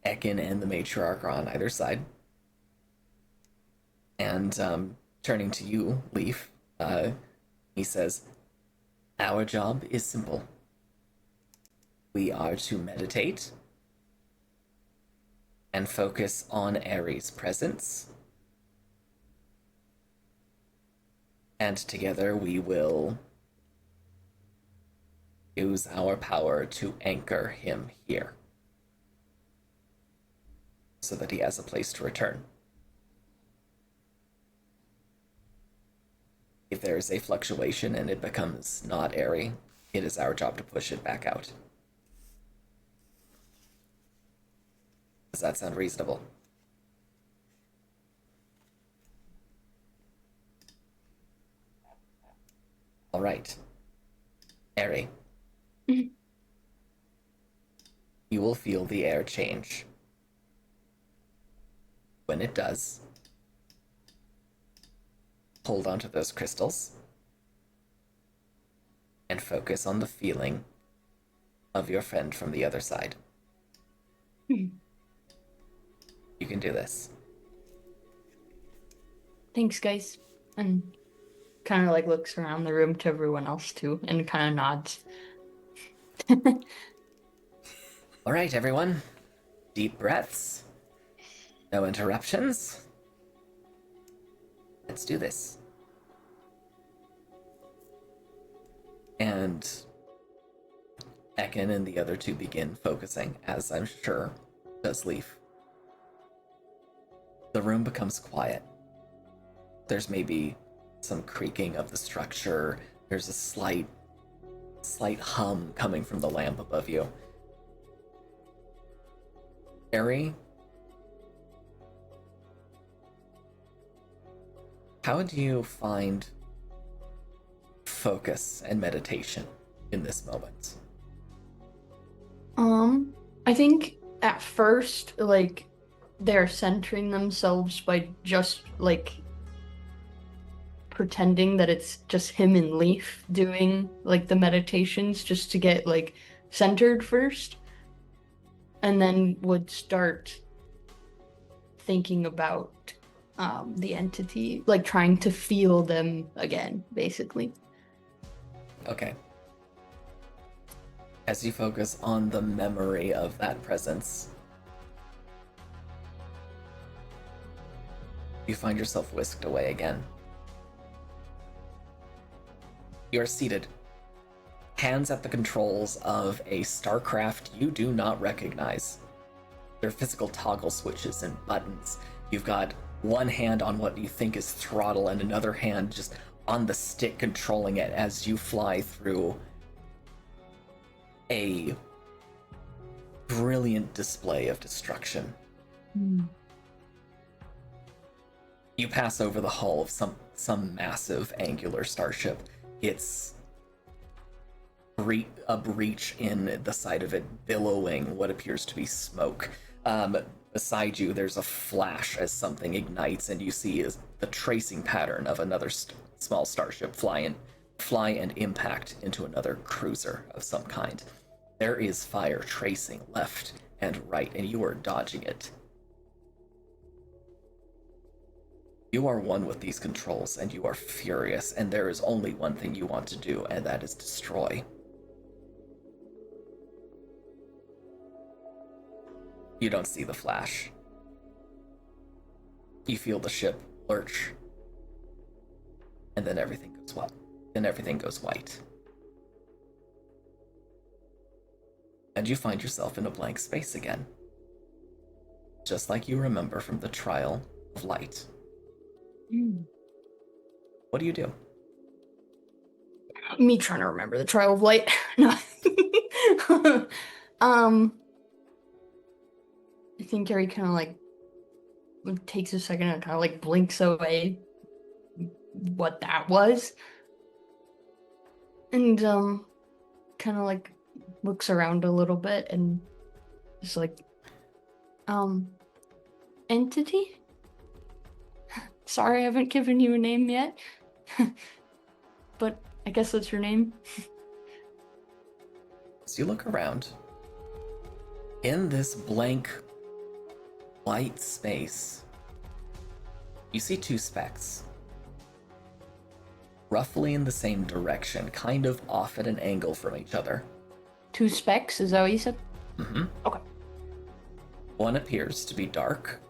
Ekin and the matriarch are on either side. And turning to you, Leaf, he says, "Our job is simple. We are to meditate and focus on Ares' presence. And together we will use our power to anchor him here so that he has a place to return. If there is a fluctuation and it becomes not airy, it is our job to push it back out. Does that sound reasonable?" All right. Airy. Mhm. You will feel the air change. When it does, hold onto those crystals and focus on the feeling of your friend from the other side. You can do this. Thanks, guys. And kind of like looks around the room to everyone else too, and kind of nods. All right, everyone. Deep breaths. No interruptions. Let's do this. And Ekin and the other two begin focusing, as I'm sure does Leaf. The room becomes quiet. There's maybe some creaking of the structure. There's a slight hum coming from the lamp above you. Ari, how do you find focus and meditation in this moment? I think at first, like, they're centering themselves by just, like, pretending that it's just him and Leaf doing, like, the meditations just to get, like, centered first. And then would start thinking about the entity, like, trying to feel them again, basically. Okay. As you focus on the memory of that presence, you find yourself whisked away again. You are seated, hands at the controls of a StarCraft you do not recognize. There are physical toggle switches and buttons. You've got one hand on what you think is throttle and another hand just on the stick controlling it as you fly through a brilliant display of destruction. You pass over the hull of some massive angular starship. It's a breach in the side of it, billowing what appears to be smoke. Beside you, there's a flash as something ignites, and you see the tracing pattern of another small starship fly and impact into another cruiser of some kind. There is fire tracing left and right, and you are dodging it. You are one with these controls, and you are furious, and there is only one thing you want to do, and that is destroy. You don't see the flash. You feel the ship lurch, and then everything goes white. And you find yourself in a blank space again, just like you remember from the trial of light. What do you do? Me trying to remember the trial of light. No. I think Gary kind of like takes a second and kind of like blinks away what that was, and kind of like looks around a little bit and is like, entity? Sorry, I haven't given you a name yet, but I guess that's your name. As you look around, in this blank white space, you see two specks, roughly in the same direction, kind of off at an angle from each other. Two specks, is that what you said? Mm-hmm. Okay. One appears to be dark,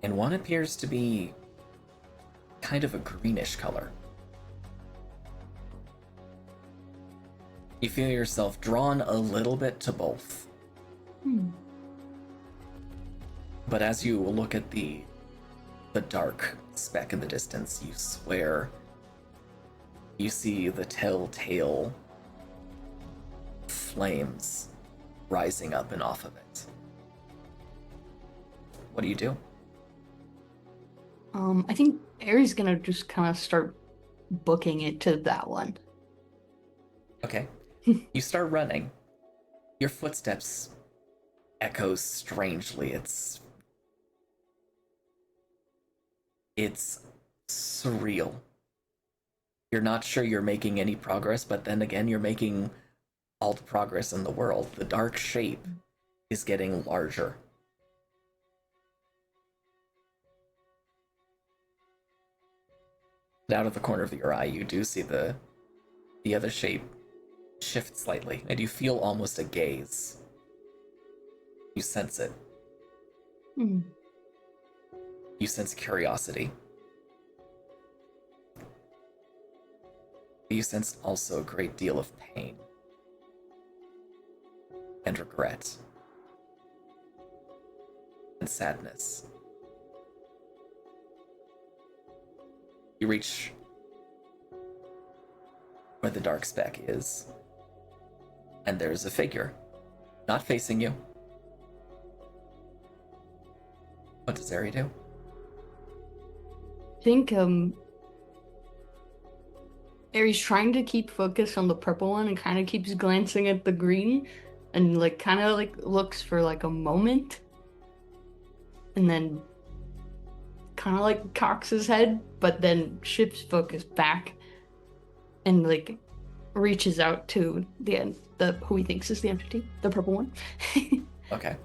and one appears to be kind of a greenish color. You feel yourself drawn a little bit to both. But as you look at the dark speck in the distance, you swear you see the telltale flames rising up and off of it. What do you do? I think Aries gonna just kind of start booking it to that one. Okay. You start running. Your footsteps echo strangely. It's It's surreal. You're not sure you're making any progress, but then again, you're making all the progress in the world. The dark shape is getting larger. Out of the corner of your eye, you do see the other shape shift slightly, and you feel almost a gaze. You sense it. Hmm. You sense curiosity. You sense also a great deal of pain and regret and sadness. You reach where the dark speck is, and there's a figure, not facing you. What does Ari do? I think Aries trying to keep focus on the purple one and kind of keeps glancing at the green and like kind of like looks for like a moment and then kind of like cocks his head, but then shifts focus back and like reaches out to the who he thinks is the entity, the purple one. Okay.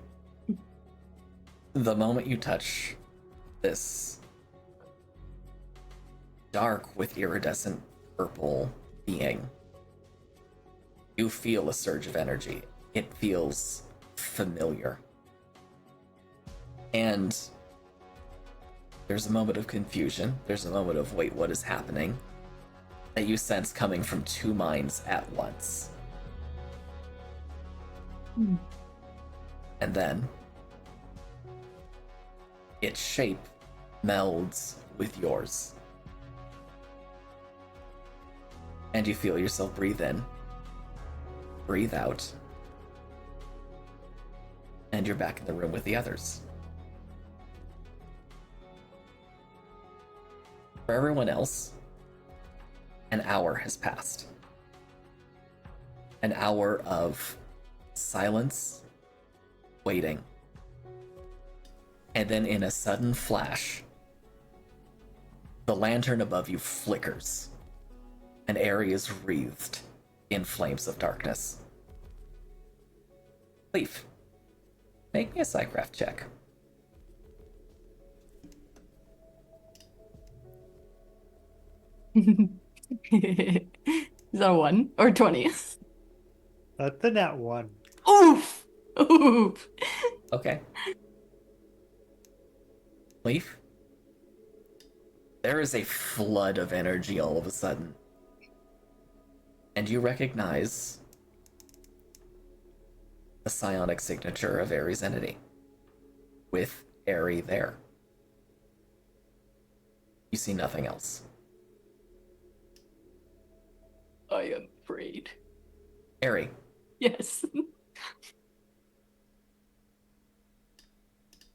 The moment you touch this dark with iridescent purple being, you feel a surge of energy. It feels familiar. And there's a moment of confusion. There's a moment of, wait, what is happening? That you sense coming from two minds at once. And then its shape melds with yours. And you feel yourself breathe in, breathe out, and you're back in the room with the others. For everyone else, an hour has passed. An hour of silence, waiting. And then in a sudden flash, the lantern above you flickers. An area is wreathed in flames of darkness. Leaf, make me a psycraft check. Is that a 1 or 20? That's a nat 1. Oof! Oof! Okay. Leaf, there is a flood of energy all of a sudden. And you recognize the psionic signature of Ares' entity, with Aerie there. You see nothing else. I am afraid. Aerie, Yes.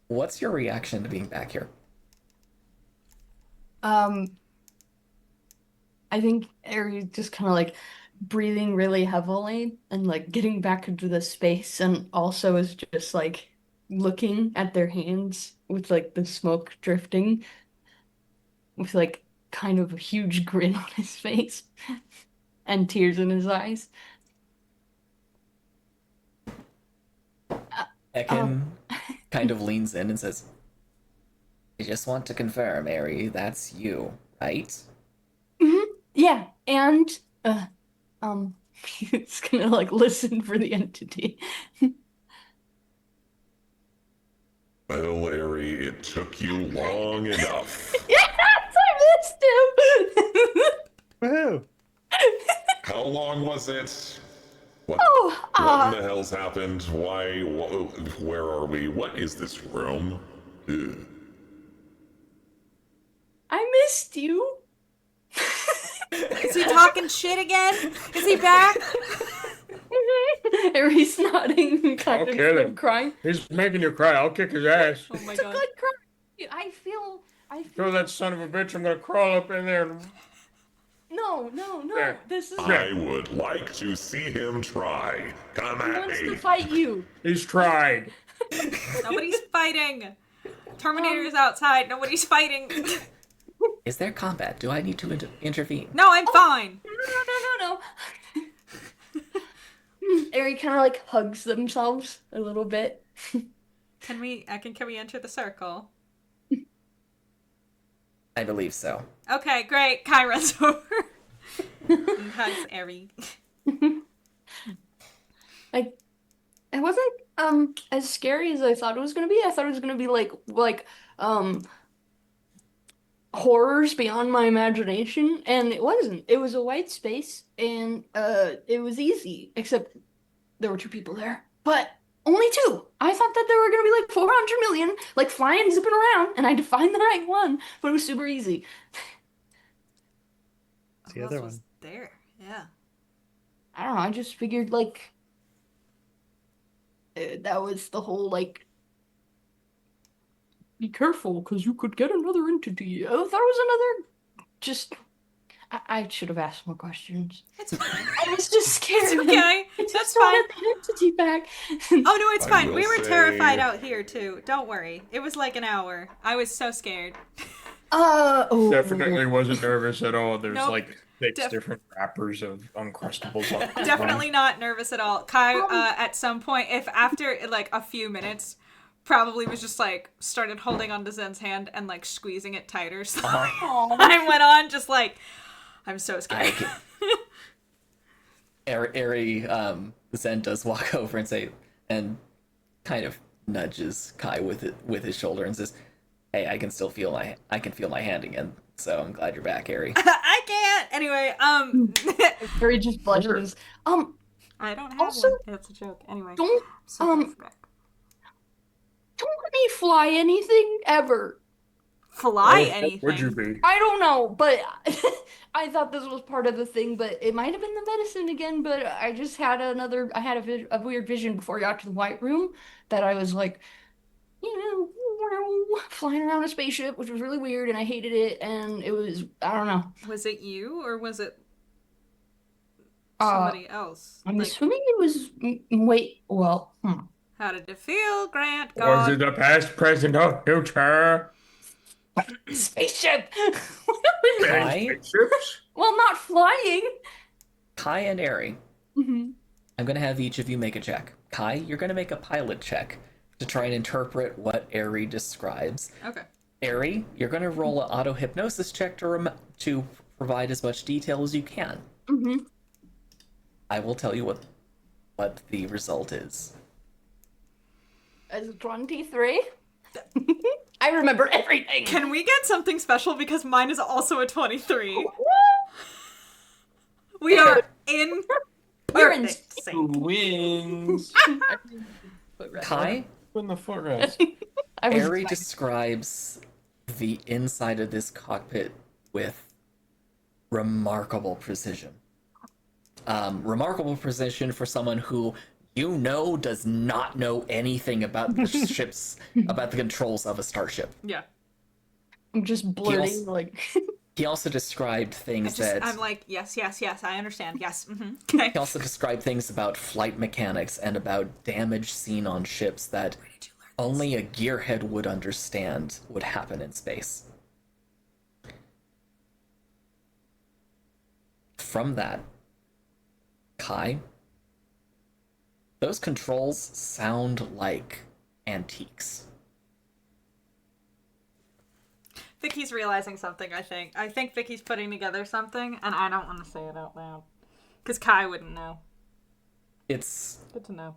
what's your reaction to being back here? I think Aries just kind of like breathing really heavily and like getting back into the space and also is just like looking at their hands with like the smoke drifting with like kind of a huge grin on his face and tears in his eyes. Ekin kind of leans in and says, I just want to confirm, Aerie, that's you, right? Yeah, and he's gonna like listen for the entity. Well, Aerie, it took you long enough. Yes, I missed him. Woohoo! How long was it? What, Oh, what in the hell's happened? Why? Where are we? What is this room? Ugh. I missed you. Is he talking shit again? Is he back? Aries nodding, kind Okay, of then. crying. He's making you cry. I'll kick his ass. Oh my It's a god. good cry. I feel. Show that son of a bitch. I'm gonna crawl up in there. And... No. There. This is. I would like to see him try. Come He at wants to me. fight you. He's tried. Nobody's fighting. Terminator's outside. Nobody's fighting. Is there combat? Do I need to intervene? No, I'm fine. No. Ari kind of like hugs themselves a little bit. Can we enter the circle? I believe so. Okay, great. Kai runs over and hugs Eri. Like, it wasn't as scary as I thought it was gonna be. I thought it was gonna be like horrors beyond my imagination, and it wasn't. It was a white space, and it was easy, except there were 2 people there, but only 2. I thought that there were gonna be like 400 million, like flying, zipping around, and I had to find the right one, but it was super easy. It's the Who other else was one. there? Yeah. I don't know. I just figured like that was the whole like be careful because you could get another entity. I thought it was another. Just I should have asked more questions. It's fine. I was just scared. It's okay. I That's just fine. wanted the entity back. Oh no, it's I fine. will We were say- terrified out here too. Don't worry. It was like an hour. I was so scared. Oh. Definitely wasn't nervous at all. There's Nope. like 6 different wrappers of Uncrustables. on Definitely not nervous at all. Kai, at some point, if after like a few minutes, probably was just like started holding onto Zen's hand and like squeezing it tighter. So I went on just like, I'm so scared. Ari, Zen does walk over and say, and kind of nudges Kai with his shoulder and says, "Hey, I can feel my hand again. So I'm glad you're back, Ari." I can't. Anyway, Very just blushes. I don't have Also, one. That's a joke. Anyway, Don't so glad it's back. don't let me fly anything ever. Fly What anything. would you be? I don't know, but I thought this was part of the thing, but it might have been the medicine again, but I just had a weird vision before I got to the White Room that I was like, flying around a spaceship, which was really weird, and I hated it, and it was, I don't know. Was it you or was it Uh, somebody else? I'm Like, assuming it was, how did it feel, Grant? Was God. it the past, present, or future? spaceship! Kai, Spaceships? Well, not flying. Kai and Ari, Mhm. I'm gonna have each of you make a check. Kai, you're gonna make a pilot check to try and interpret what Ari describes. Okay. Ari, you're gonna roll an auto hypnosis check to provide as much detail as you can. Mhm. I will tell you what the result is. As 23. I remember everything. Can we get something special because mine is also a 23? We are in We're in perfect sync. Wings. Kai, In the footrest. I was Ari describes the inside of this cockpit with remarkable precision. Remarkable precision for someone who does not know anything about the about the controls of a starship. Yeah. I'm just blurting Yes. like He also described things that I'm like, yes, I understand. Yes. Okay. he also described things about flight mechanics and about damage seen on ships that only a gearhead would understand would happen in space. From that, Kai, those controls sound like antiques. Vicky's realizing something, I think. I think Vicky's putting together something, and I don't want to say it out loud. Because Kai wouldn't know. It's Good to know.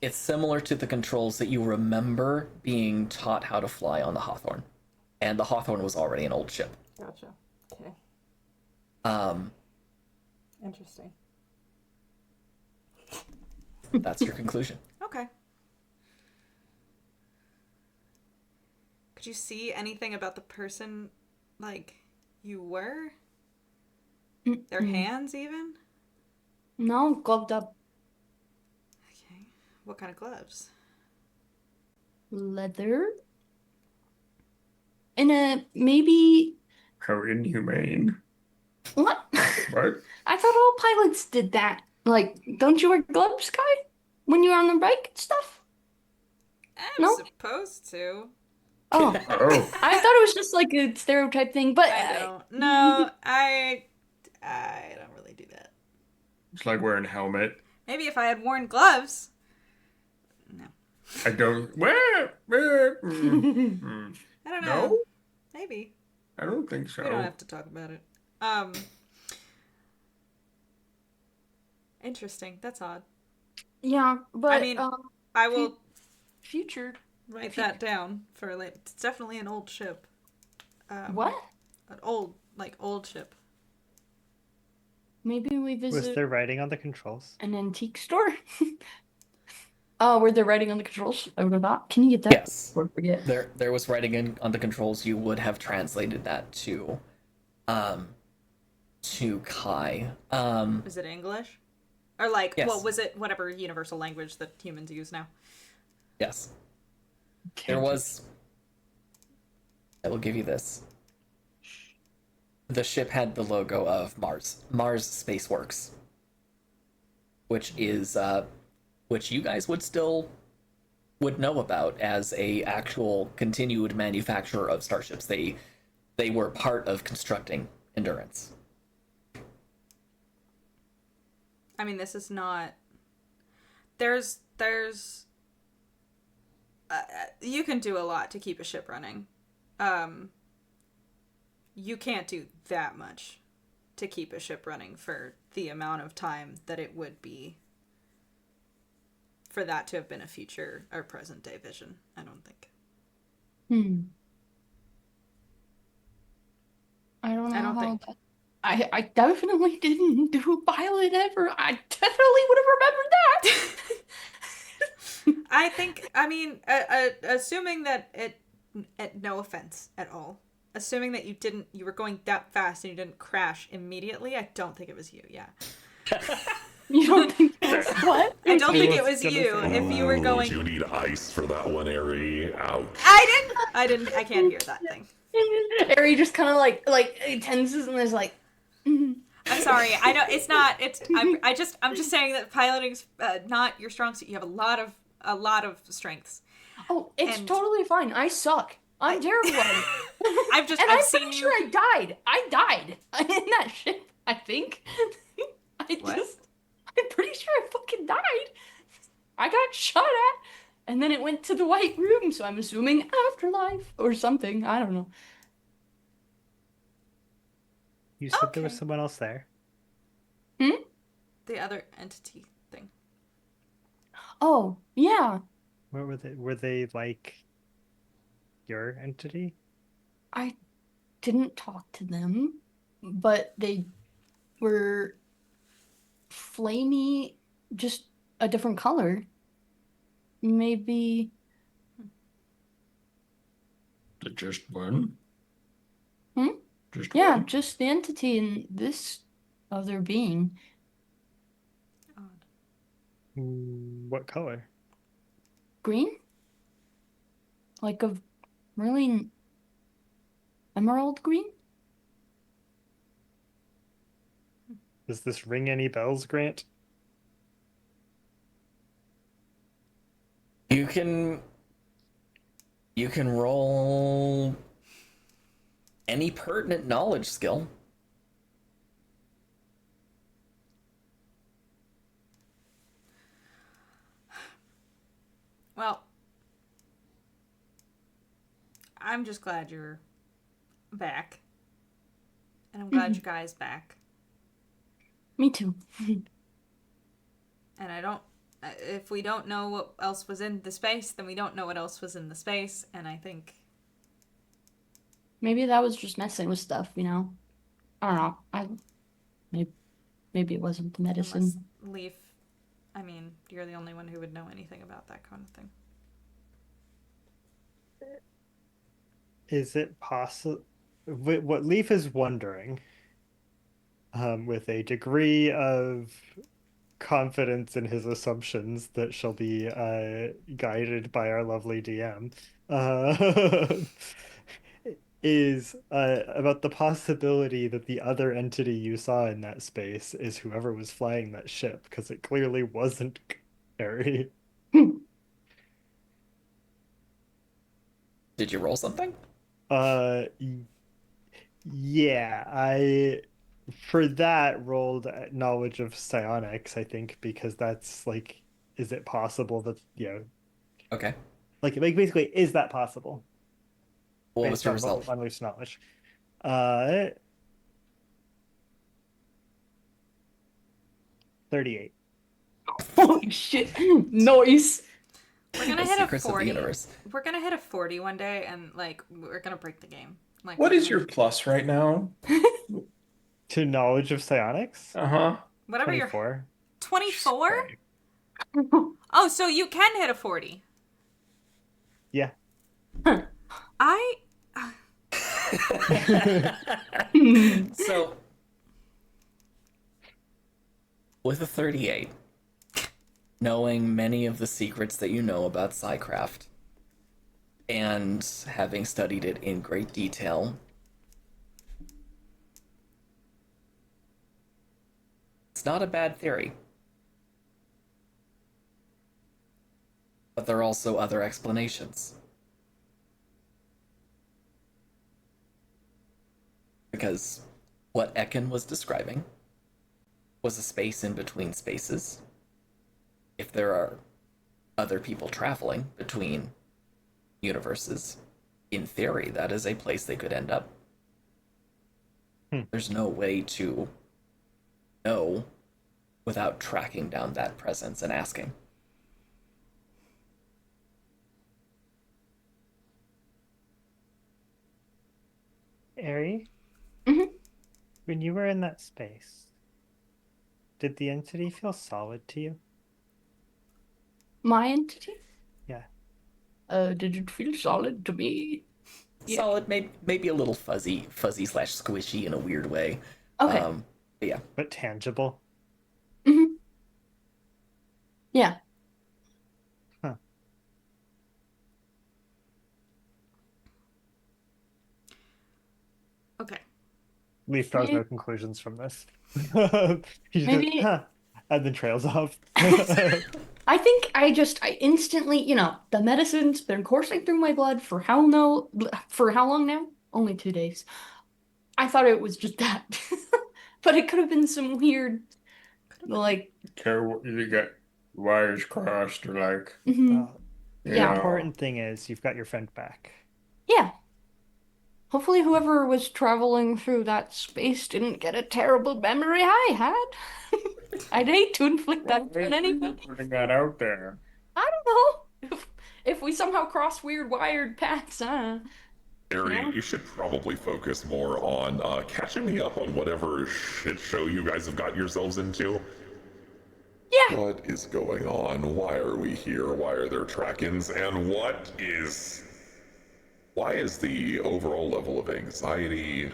It's similar to the controls that you remember being taught how to fly on the Hawthorne. And the Hawthorne was already an old ship. Gotcha. Okay. Interesting. That's your conclusion. Okay. Could you see anything about the person, like, you were? Their hands, even? no, gloved up Okay. What kind of gloves? leather. And maybe How inhumane. what? What? I thought all pilots did that. Like, don't you wear gloves, Kai? When you're on the bike and stuff? I'm No. supposed to. Oh, Oh, I thought it was just like a stereotype thing, but I don't. No, I don't really do that. it's like wearing a helmet. Maybe if I had worn gloves. No. I don't. I don't know. No, Maybe. I don't think We don't so. have to talk about it. Interesting. That's odd. yeah, but I mean, I will future. write that down for later. It's definitely an old ship. What? An old ship. Maybe we Was visit there writing on the controls? an antique store. Oh, were they writing on the controls? I would have thought. Can you get that? Yes. Or forget. There was writing on the controls. You would have translated that to Kai. Was it English? Or like, Yes. well, was it whatever universal language that humans use now? Yes. There was. I will give you this. The ship had the logo of Mars Space Works, which is which you guys would know about as a actual continued manufacturer of starships. They were part of constructing Endurance. I mean, this is not. There's. You can do a lot to keep a ship running. You can't do that much to keep a ship running for the amount of time that it would be for that to have been a future or present day vision, I don't think. I don't know I don't how think. that... I definitely didn't do a pilot ever. I definitely would have remembered that. I think, I mean, assuming that no offense at all, assuming that you were going that fast and you didn't crash immediately, I don't think it was you, yeah. You don't think that's what? I don't think it was was gonna you say- if you were Ooh, going. do you need ice for that one, Ari? Ouch. I can't hear that thing. Harry just kind of like tenses and is like, I'm sorry. I know it's not. I'm just saying that piloting's not your strong suit. You have a lot of strengths. oh, it's And- totally fine. I suck. I'm terrible at it. I'm I'm seen pretty you. sure I died. I died in that ship, I think. What? I'm pretty sure I fucking died. I got shot at, and then it went to the White Room, so I'm assuming afterlife or something. I don't know. You said there was Okay. someone else there. The other entity thing. Oh, yeah. What were they? Were they like your entity? I didn't talk to them, but they were flamey, just a different color. Maybe. Just one? Hmm? Just Yeah, one? just the entity in this other being. Odd. What color? Green? Like a really emerald green? Does this ring any bells, Grant? You can roll any pertinent knowledge skill. Well, I'm just glad you're back, and I'm glad you guys back. Me too. And I don't. If we don't know what else was in the space, then we don't know what else was in the space. And I think Maybe that was just messing with stuff, you know? I don't know. Maybe it wasn't the unless medicine. Leaf, I mean, you're the only one who would know anything about that kind of thing. Is it possible? What Leaf is wondering, with a degree of confidence in his assumptions that shall be guided by our lovely DM, is about the possibility that the other entity you saw in that space is whoever was flying that ship, because it clearly wasn't Harry. Did you roll something? Yeah, I for that rolled knowledge of psionics, I think, because that's like, is it possible that, Okay. like basically, is that possible What was based your on result? loose knowledge? Uh, 38. Holy shit. Nice. We're gonna The hit a secrets of the 40. universe. We're gonna hit a 40 one day, and like we're gonna break the game. Like, What we're is gonna- your plus right now? To knowledge of psionics? Uh-huh. whatever your 24. 24? Oh, so you can hit a 40. Yeah. I So, with a 38, knowing many of the secrets that you know about Psycraft, and having studied it in great detail, it's not a bad theory. But there are also other explanations. Because what Ekin was describing was a space in between spaces. If there are other people traveling between universes, in theory, that is a place they could end up. There's no way to know without tracking down that presence and asking. Ari, Mhm. when you were in that space, did the entity feel solid to you? My entity? Yeah. Did it feel solid to me? Yeah. Solid, maybe a little fuzzy slash squishy in a weird way. Okay. But yeah. But tangible? Mm-hmm. Yeah. Huh. okay. Leaf draws no conclusions from this. He just Maybe- goes, huh, and then trails off. I think I instantly, the medicine's been coursing through my blood for how long now? Only 2 days. I thought it was just that. But it could have been some weird, like, You get wires crossed or like, mhm. The Yeah. important thing is you've got your friend back. Yeah. Hopefully whoever was traveling through that space didn't get a terrible memory I had. I'd hate to inflict that on anybody. Putting that out there. I don't know. If we somehow cross weird wired paths, Ari, Yeah. you should probably focus more on catching me up on whatever shit show you guys have got yourselves into. Yeah. What is going on? Why are we here? Why are there track-ins? And why is the overall level of anxiety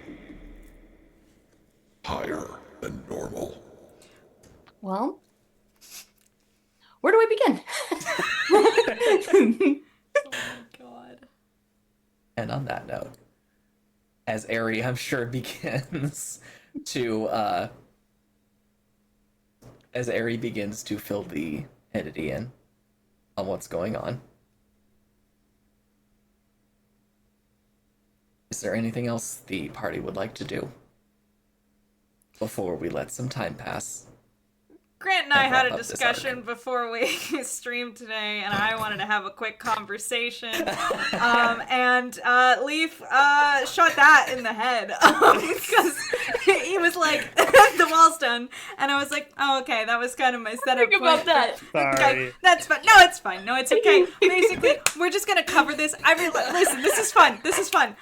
higher than normal? Well, where do we begin? Oh my god. And on that note, as Ari, I'm sure, begins to fill the entity in on what's going on. Is there anything else the party would like to do before we let some time pass? Grant and I And had wrap a up this discussion arc. before we streamed today, and I wanted to have a quick conversation. And Leaf shot that in the head because he was like, "The wall's done," and I was like, "Oh, okay, that was kind of my setup." Think about point. that. Sorry. Okay, that's fine. No, it's fine. No, it's okay. Basically, we're just gonna cover this. Listen, this is fun. This is fun.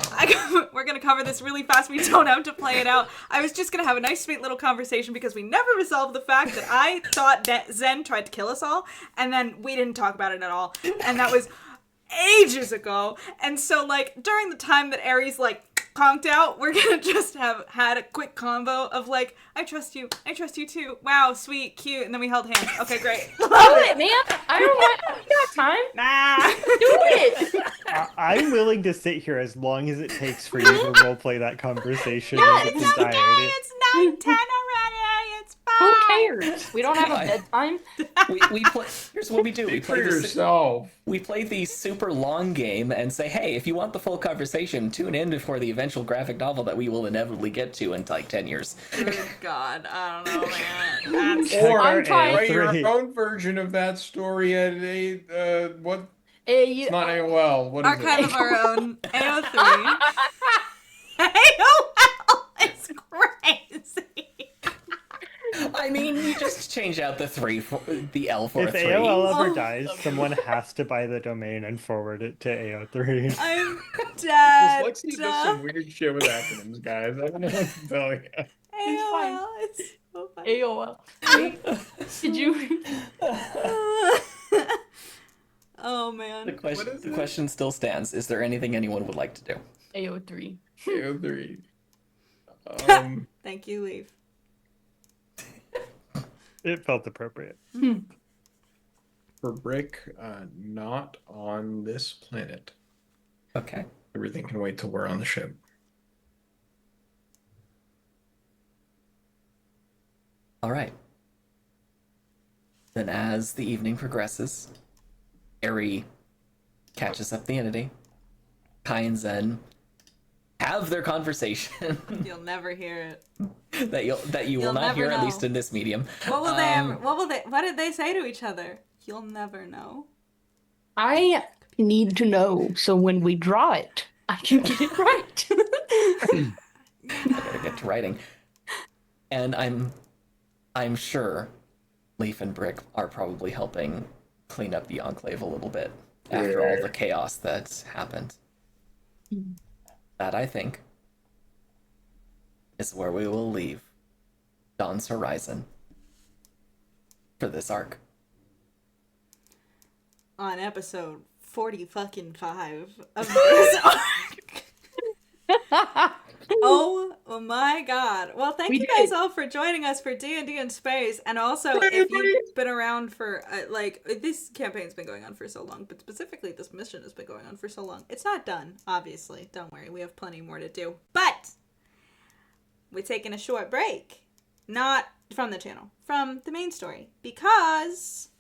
We're gonna cover this really fast. We don't have to play it out. I was just gonna have a nice, sweet little conversation because we never resolved the fact that I thought that Zen tried to kill us all, and then we didn't talk about it at all, and that was ages ago. And so, like, during the time that Aries conked out, we're gonna just have had a quick combo of like, I trust you too, wow, sweet, cute, and then we held hands. Okay, great. Do it, man. I got time. Nah. Do it. I'm willing to sit here as long as it takes for you to roleplay that conversation in its It's okay, entirety. it's 9:10 already, it's fine. Who cares? We don't have a bedtime. We play. Here's what we do. We Speak for play yourself. We play the super long game and say, hey, if you want the full conversation, tune in before the eventual graphic novel that we will inevitably get to in like 10 years. Good God, I don't know, man. That's Or I'm trying- write your AO3. own version of that story at what? Hey, It's not AOL. What is archive it? of our own. AO3. AOL is crazy. I mean, you just change out the the L for If a 3. AOL ever Oh. dies, someone has to buy the domain and forward it to AO3. I'm dead. Dyslexia does some weird shit with acronyms, guys. I don't know what to tell you. AOL is so funny. AOL. Did you? Oh man. The question still stands. Is there anything anyone would like to do? AO3. AO3. Thank you, Leave. It felt appropriate. For Brick, not on this planet. Okay. Everything can wait till we're on the ship. All right. Then as the evening progresses, Eri catches up the entity. Kai and Zen have their conversation You'll never hear it. that you will You'll not never hear, at know. least in this medium. What did they say to each other? You'll never know. I need to know so when we draw it, I can get it right. I better get to writing. And I'm sure Leaf and Brick are probably helping clean up the Enclave a little bit after all the chaos that's happened. That, I think, is where we will leave Dawn's Horizon for this arc. On episode 40-fucking-5 of this arc. Oh my god. Well, thank you guys all for joining us for D&D in Space. And also, if you've been around for, this campaign's been going on for so long, but specifically this mission has been going on for so long. It's not done, obviously. Don't worry, we have plenty more to do. But we're taking a short break. Not from the channel, from the main story. Because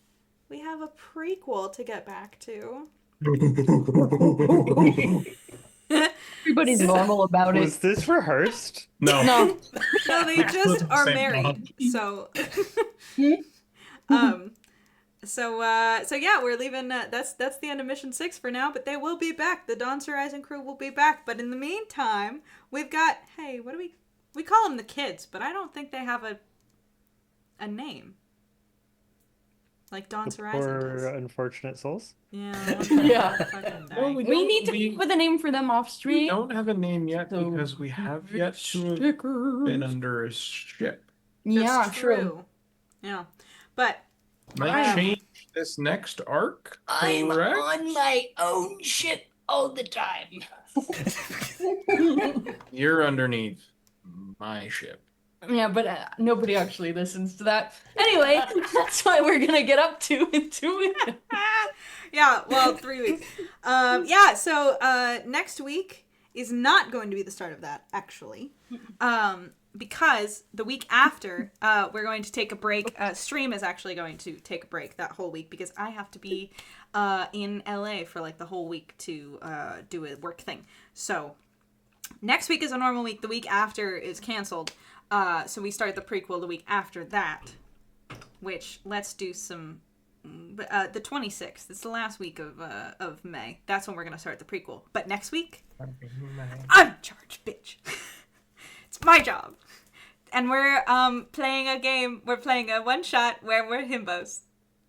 we have a prequel to get back to. Everybody's normal about Was it. this rehearsed? No. No. No, they just are Same married. So so yeah, we're leaving that's the end of mission 6 for now, but they will be back. The Dawn's Horizon crew will be back, but in the meantime, we've got what do we call them, the kids, but I don't think they have a name. Like Dawn's Horizon Or does. unfortunate souls? Yeah. Yeah. Fucking Well, dang. We need to think of a name for them off We stream. don't have a name yet So, because we have yet to have Stickers. been under a ship. Yeah, That's true. Yeah. But Might change this next arc. Correct? my own ship all the time. You're underneath my ship. Yeah, but nobody actually listens to that. Anyway, that's why we're gonna get up to in 2 weeks. yeah, well, 3 weeks. Yeah, so next week is not going to be the start of that, actually. Because the week after, we're going to take a break. Stream is actually going to take a break that whole week because I have to be in LA for like the whole week to do a work thing. So next week is a normal week. The week after is canceled. So we start the prequel the week after that, which let's do some. The 26th. It's the last week of May. That's when we're gonna start the prequel. But next week, I'm in charge, bitch. It's my job, and we're playing a game. We're playing a one shot where we're himbos.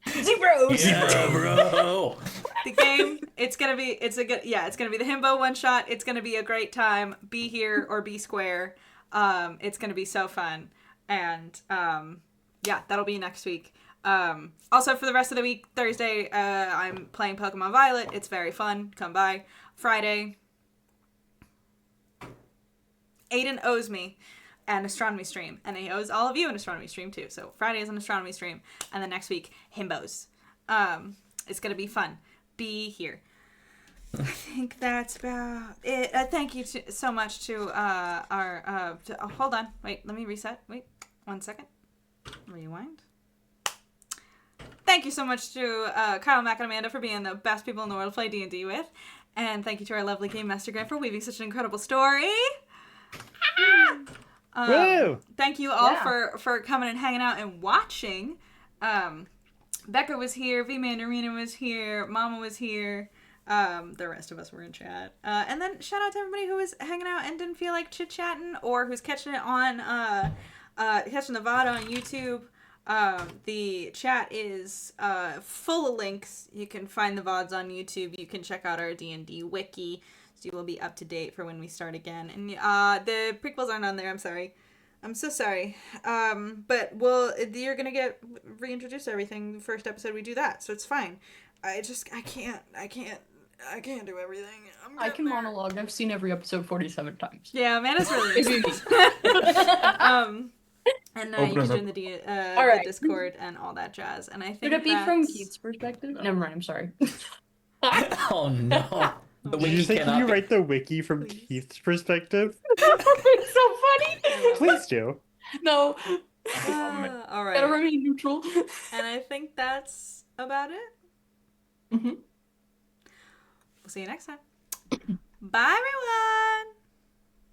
Zeros. Bro! The game. It's gonna be the himbo one shot. It's gonna be a great time. Be here or be square. It's gonna be so fun, and yeah, that'll be next week. Also for the rest of the week, Thursday, I'm playing Pokemon Violet. It's very fun. Come by. Friday, Aiden owes me an astronomy stream, and he owes all of you an astronomy stream too. So Friday is an astronomy stream, and then next week, Himbos. It's gonna be fun. Be here. I think that's about it. Thank you so much to our. Hold on. Wait, let me reset. Wait, 1 second. Rewind. Thank you so much to Kyle, Mac, and Amanda for being the best people in the world to play D&D with. And thank you to our lovely Game Master Grant for weaving such an incredible story. Woo! Thank you all for coming and hanging out and watching. Becca was here, V-Mandarina was here, Mama was here. The rest of us were in chat. And then shout out to everybody who was hanging out and didn't feel like chit-chatting or who's catching it on, catching the VOD on YouTube. The chat is full of links. You can find the VODs on YouTube. You can check out our D&D wiki, so you will be up to date for when we start again. And the prequels aren't on there. I'm sorry. I'm so sorry. But you're gonna get reintroduced to everything. The first episode we do that, so it's fine. I can't do everything. I can monologue. I've seen every episode 47 times. Yeah, man, it's really and you can join the Discord and all that jazz. And I think Would it be from Keith's perspective? Never mind. I'm sorry. Oh no. Did you say, can you write the wiki from Keith's perspective? It's so funny. Please do. No. All right. Gotta remain neutral. And I think that's about it. Mm-hmm. We'll see you next time. Bye, everyone.